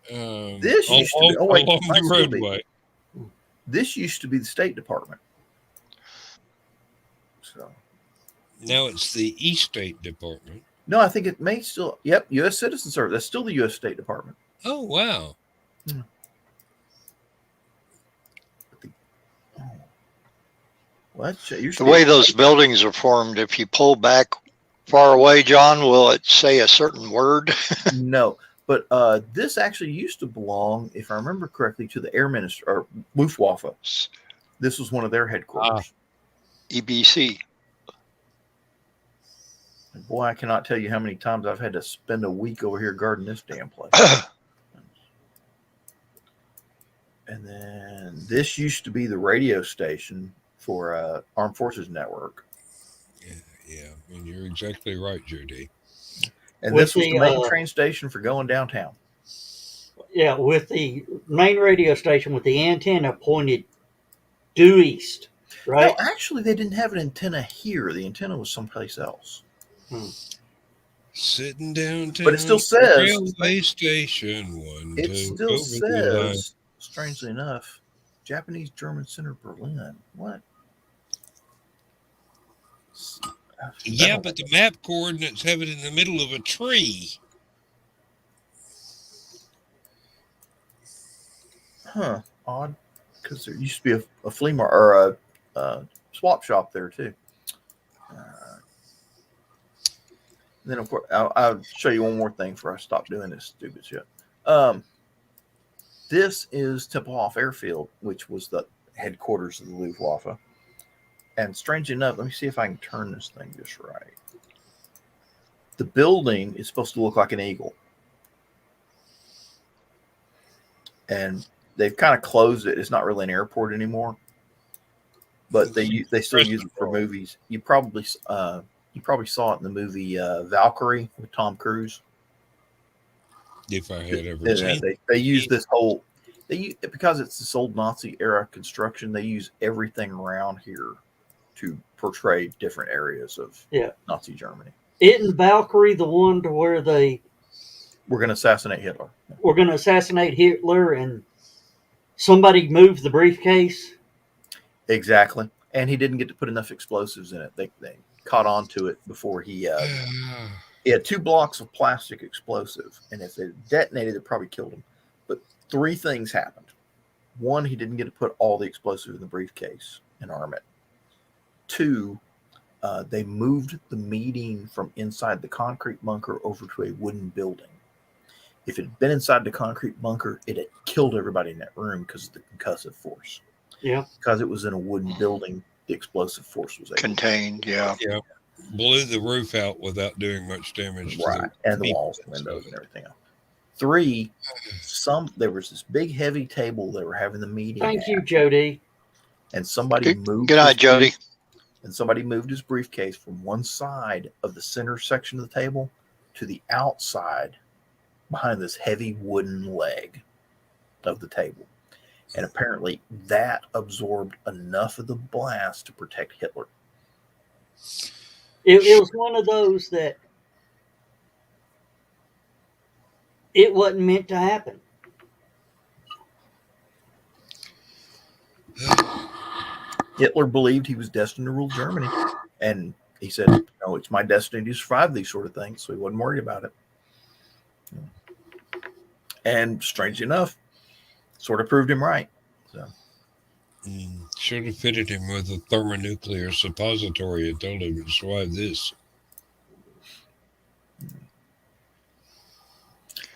S1: This used to be
S3: along the roadway.
S1: This used to be the State Department. So
S3: now it's the East State Department.
S1: No, I think it may still. Yep, U.S. Citizen Service. That's still the U.S. State Department.
S3: Oh wow.
S1: Hmm. Well,
S4: the way those buildings are formed, if you pull back far away, John, will it say a certain word?
S1: No, but this actually used to belong, if I remember correctly, to the Air Ministry or Luftwaffe. This was one of their headquarters.
S4: EBC.
S1: And boy, I cannot tell you how many times I've had to spend a week over here guarding this damn place. And then this used to be the radio station for Armed Forces Network.
S3: Yeah, and you're exactly right, Judy.
S1: And this was the main train station for going downtown.
S2: Yeah, with the main radio station with the antenna pointed due east, right?
S1: No, actually, they didn't have an antenna here. The antenna was someplace else.
S3: Sitting downtown,
S1: but it still says
S3: railway station.
S1: It still says, strangely enough, Japanese German Center Berlin. What?
S3: Yeah, but the map coordinates have it in the middle of a tree.
S1: Huh? Odd, because there used to be a flea market or a swap shop there too. Then, of course, I'll show you one more thing before I stop doing this stupid shit. This is Tempelhof Airfield, which was the headquarters of the Luftwaffe. And strange enough, let me see if I can turn this thing just right. The building is supposed to look like an eagle. And they've kind of closed it. It's not really an airport anymore. But they still use it for movies. You probably saw it in the movie Valkyrie with Tom Cruise.
S3: If I had ever seen it.
S1: They use this whole because it's this old Nazi era construction. They use everything around here to portray different areas of Nazi Germany.
S2: Isn't Valkyrie the one to where
S1: we're going to assassinate Hitler?
S2: We're going to assassinate Hitler, and somebody moved the briefcase.
S1: Exactly, and he didn't get to put enough explosives in it. They caught on to it before he had 2 blocks of plastic explosive, and if it detonated, it probably killed him. But 3 things happened. 1, he didn't get to put all the explosive in the briefcase and arm it. 2, they moved the meeting from inside the concrete bunker over to a wooden building. If it had been inside the concrete bunker, it had killed everybody in that room because of the concussive force.
S2: Yeah.
S1: Because it was in a wooden building, the explosive force was
S4: contained. Yeah.
S3: Blew the roof out without doing much damage.
S1: Right. And the walls and windows and everything else. 3, there was this big heavy table they were having the meeting.
S2: Thank you, Jody.
S1: And somebody moved.
S4: Good night, Jody.
S1: And somebody moved his briefcase from one side of the center section of the table to the outside behind this heavy wooden leg of the table. And apparently that absorbed enough of the blast to protect Hitler.
S2: It was one of those that it wasn't meant to happen.
S1: Hitler believed he was destined to rule Germany. And he said, no, it's my destiny to survive these sort of things. So he wasn't worried about it. And strangely enough, sort of proved him right. So
S3: should have fitted him with a thermonuclear suppository and told him to survive this.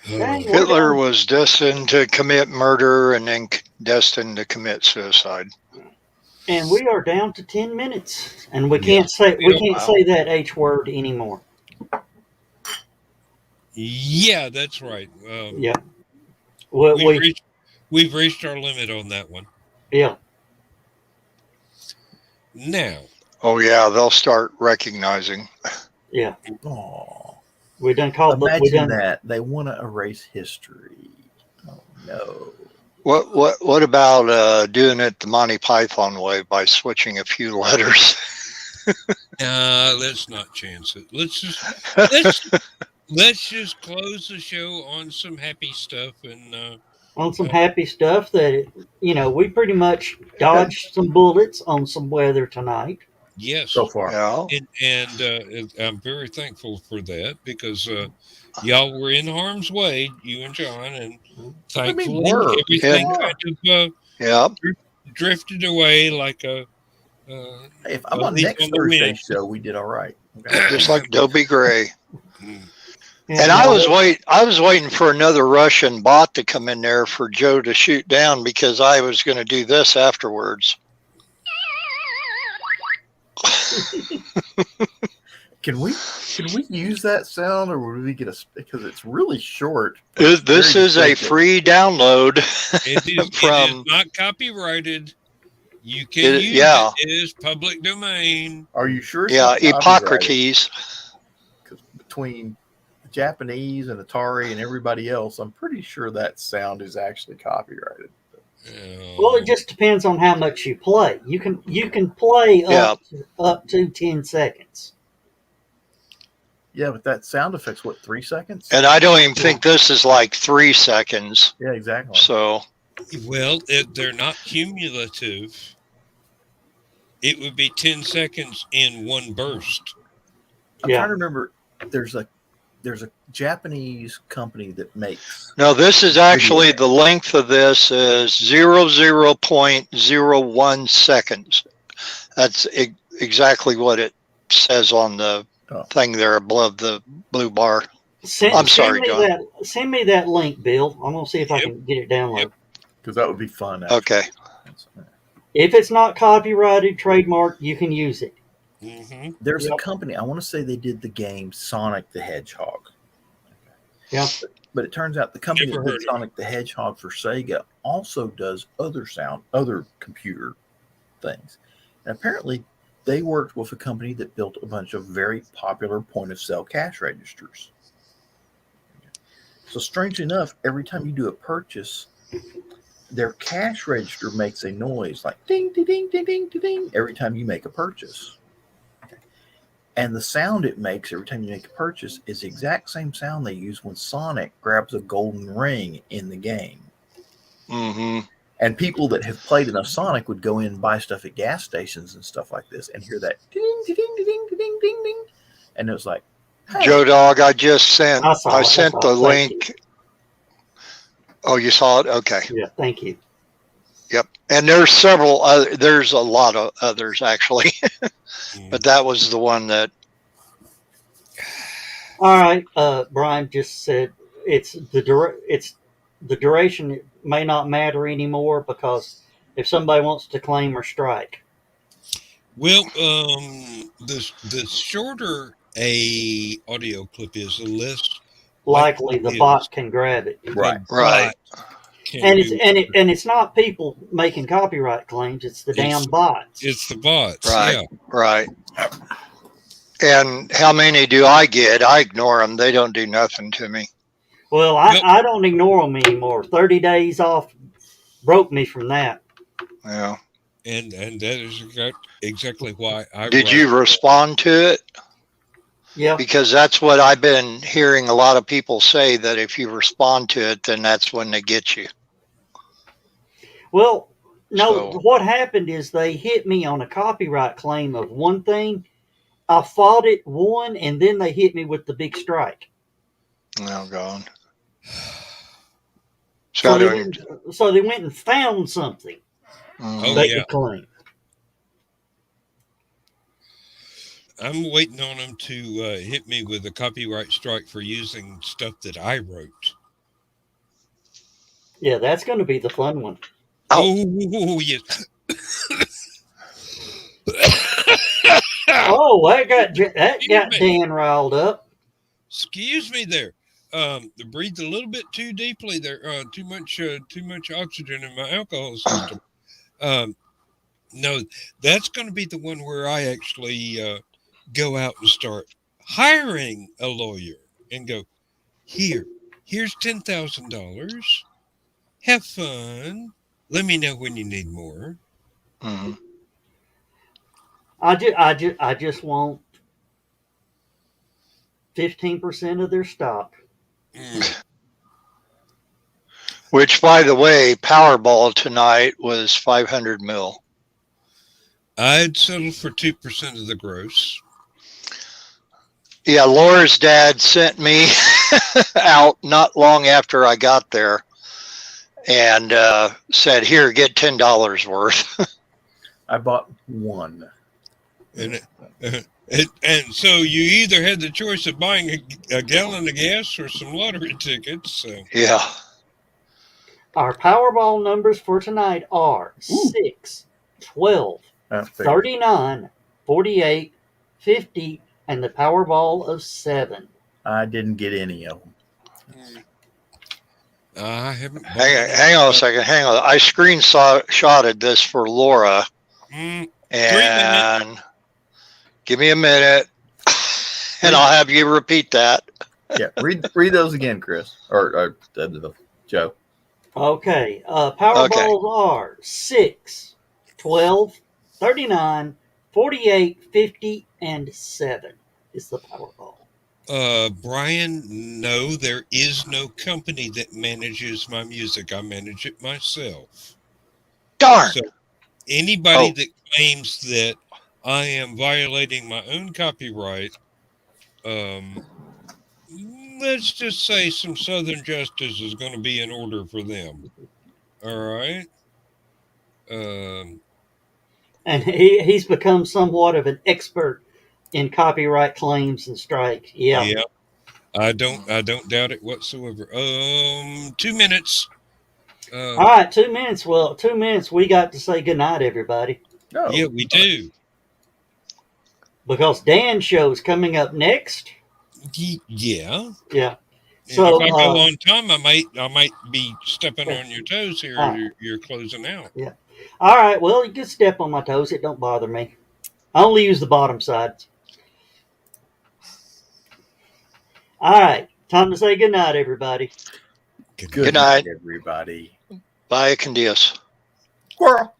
S4: Hitler was destined to commit murder and then destined to commit suicide.
S2: And we are down to 10 minutes, and we can't say that H word anymore.
S3: Yeah, that's right.
S2: We've
S3: reached our limit on that one.
S2: Yeah.
S3: Now.
S4: Oh yeah, they'll start recognizing.
S2: Yeah.
S1: Oh,
S2: we done called.
S1: Imagine that they want to erase history. Oh no.
S4: What about doing it the Monty Python way by switching a few letters?
S3: Let's not chance it. Let's just close the show on some happy stuff and
S2: on some happy stuff that we pretty much dodged some bullets on some weather tonight.
S3: Yes,
S1: so far.
S4: Yeah.
S3: And I'm very thankful for that because y'all were in harm's way, you and John, and thankfully everything kind of drifted away like a.
S1: If I'm on next Thursday's show, we did all right. Okay.
S4: Just like Dobie Gray. And I was waiting for another Russian bot to come in there for Joe to shoot down because I was going to do this afterwards.
S1: Can we use that sound, or would we get because it's really short?
S4: This is a free download
S3: It is not copyrighted. You can use it. It is public domain.
S1: Are you sure?
S4: Yeah, Hippocrates.
S1: Because between Japanese and Atari and everybody else, I'm pretty sure that sound is actually copyrighted.
S2: Well, it just depends on how much you play. You can play up to 10 seconds.
S1: Yeah, but that sound effect's what, 3 seconds?
S4: And I don't even think this is like 3 seconds.
S1: Yeah, exactly.
S4: So,
S3: well, they're not cumulative. It would be 10 seconds in one burst.
S1: I'm trying to remember. There's a Japanese company that makes.
S4: No, this is actually the length of this is 0.01 seconds. That's exactly what it says on the thing there above the blue bar. I'm sorry, John.
S2: Send me that link, Bill. I'm going to see if I can get it downloaded.
S1: Because that would be fun. Actually.
S4: Okay.
S2: If it's not copyrighted, trademark, you can use it.
S3: Mm-hmm.
S1: There's a company, I want to say they did the game Sonic the Hedgehog.
S2: Yeah.
S1: But it turns out the company that did Sonic the Hedgehog for Sega also does other computer things. And apparently they worked with a company that built a bunch of very popular point-of-sale cash registers. So strangely enough, every time you do a purchase, their cash register makes a noise like ding, ding, ding, ding, ding, ding every time you make a purchase. And the sound it makes every time you make a purchase is the exact same sound they use when Sonic grabs a golden ring in the game.
S4: Mm-hmm.
S1: And people that have played enough Sonic would go in and buy stuff at gas stations and stuff like this and hear that ding, ding, ding, ding, ding, ding, ding. And it was like, hey.
S4: Joe Dog, I sent the link. Oh, you saw it? Okay.
S2: Yeah, thank you.
S4: Yep. And there's there's a lot of others actually. But that was the one that.
S2: All right. Brian just said it's the duration. It may not matter anymore because if somebody wants to claim or strike.
S3: Well, the shorter a audio clip is, the less
S2: likely the bot can grab it.
S1: Right.
S2: And it's not people making copyright claims; it's the damn bots.
S3: It's the bots.
S4: Right.
S3: Yeah.
S4: Right. And how many do I get? I ignore them. They don't do nothing to me.
S2: Well, I don't ignore them anymore. 30 days off broke me from that.
S4: Yeah.
S3: And that is exactly why I.
S4: Did you respond to it?
S2: Yeah.
S4: Because that's what I've been hearing a lot of people say, that if you respond to it, then that's when they get you.
S2: Well, no, what happened is they hit me on a copyright claim of one thing. I fought it, won, and then they hit me with the big strike.
S4: Oh, God.
S2: So they went and found something they could claim.
S3: I'm waiting on them to hit me with a copyright strike for using stuff that I wrote.
S2: Yeah, that's going to be the fun one.
S3: Oh yes.
S2: Oh, that got Dan riled up.
S3: Excuse me there. Breathed a little bit too deeply there. Too much oxygen in my alcohol system. No, that's going to be the one where I actually go out and start hiring a lawyer and go, here's $10,000. Have fun. Let me know when you need more.
S4: Mm-hmm.
S2: I just want 15% of their stock.
S4: Which, by the way, Powerball tonight was 500 mil.
S3: I'd settle for 2% of the gross.
S4: Yeah, Laura's dad sent me out not long after I got there and said, here, get $10 worth.
S1: I bought one.
S3: And so you either had the choice of buying a gallon of gas or some lottery tickets. So.
S4: Yeah.
S2: Our Powerball numbers for tonight are 6, 12, 39, 48, 50, and the Powerball of 7.
S1: I didn't get any of them.
S3: I haven't.
S4: Hang on a second. Hang on. I screenshotted this for Laura.
S3: Mm,
S4: And give me a minute, and I'll have you repeat that.
S1: Yeah, read those again, Chris, or Joe.
S2: Okay. Powerballs are 6, 12, 39, 48, 50, and 7 is the Powerball.
S3: Brian, no, there is no company that manages my music. I manage it myself.
S4: Darn.
S3: So anybody that claims that I am violating my own copyright, let's just say some Southern justice is going to be in order for them. All right.
S2: And he's become somewhat of an expert in copyright claims and strikes. Yeah.
S3: I don't doubt it whatsoever. 2 minutes.
S2: All right, 2 minutes. Well, 2 minutes. We got to say goodnight, everybody.
S1: No.
S3: Yeah, we do.
S2: Because Dan's show is coming up next.
S3: Yeah.
S2: Yeah.
S3: So if I go on time, I might be stepping on your toes here.
S2: Right.
S3: You're closing out.
S2: Yeah. All right. Well, you can step on my toes. It don't bother me. I only use the bottom sides. All right. Time to say goodnight, everybody.
S4: Good night,
S1: everybody.
S4: Bye, con Dios.
S1: Squirrel.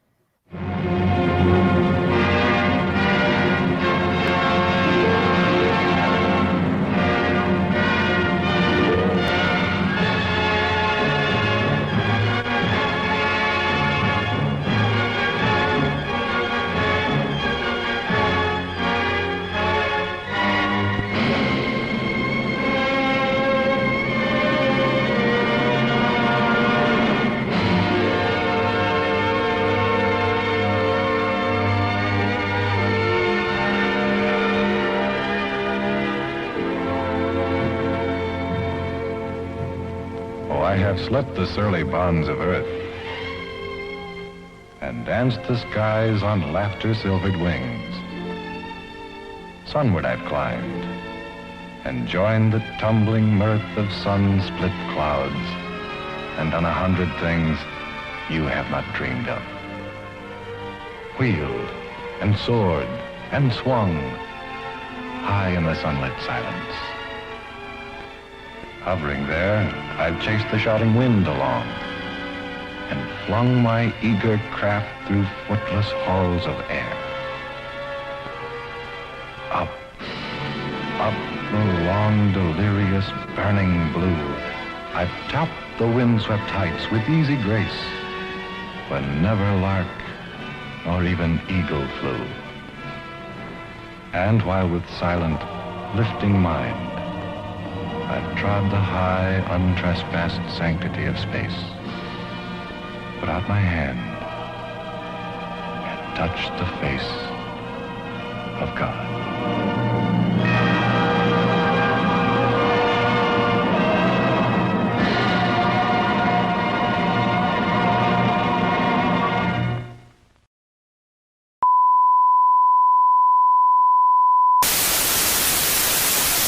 S6: I have slept the surly bonds of earth and danced the skies on laughter-silvered wings. Sunward I've climbed and joined the tumbling mirth of sun-split clouds and done 100 things you have not dreamed of. Wheeled and soared and swung high in the sunlit silence. Hovering there, I've chased the shouting wind along and flung my eager craft through footless halls of air. Up, up the long, delirious, burning blue, I've topped the windswept heights with easy grace, when never lark nor even eagle flew. And while with silent, lifting mind, I've trod the high, untrespassed sanctity of space, put out my hand and touched the face of God.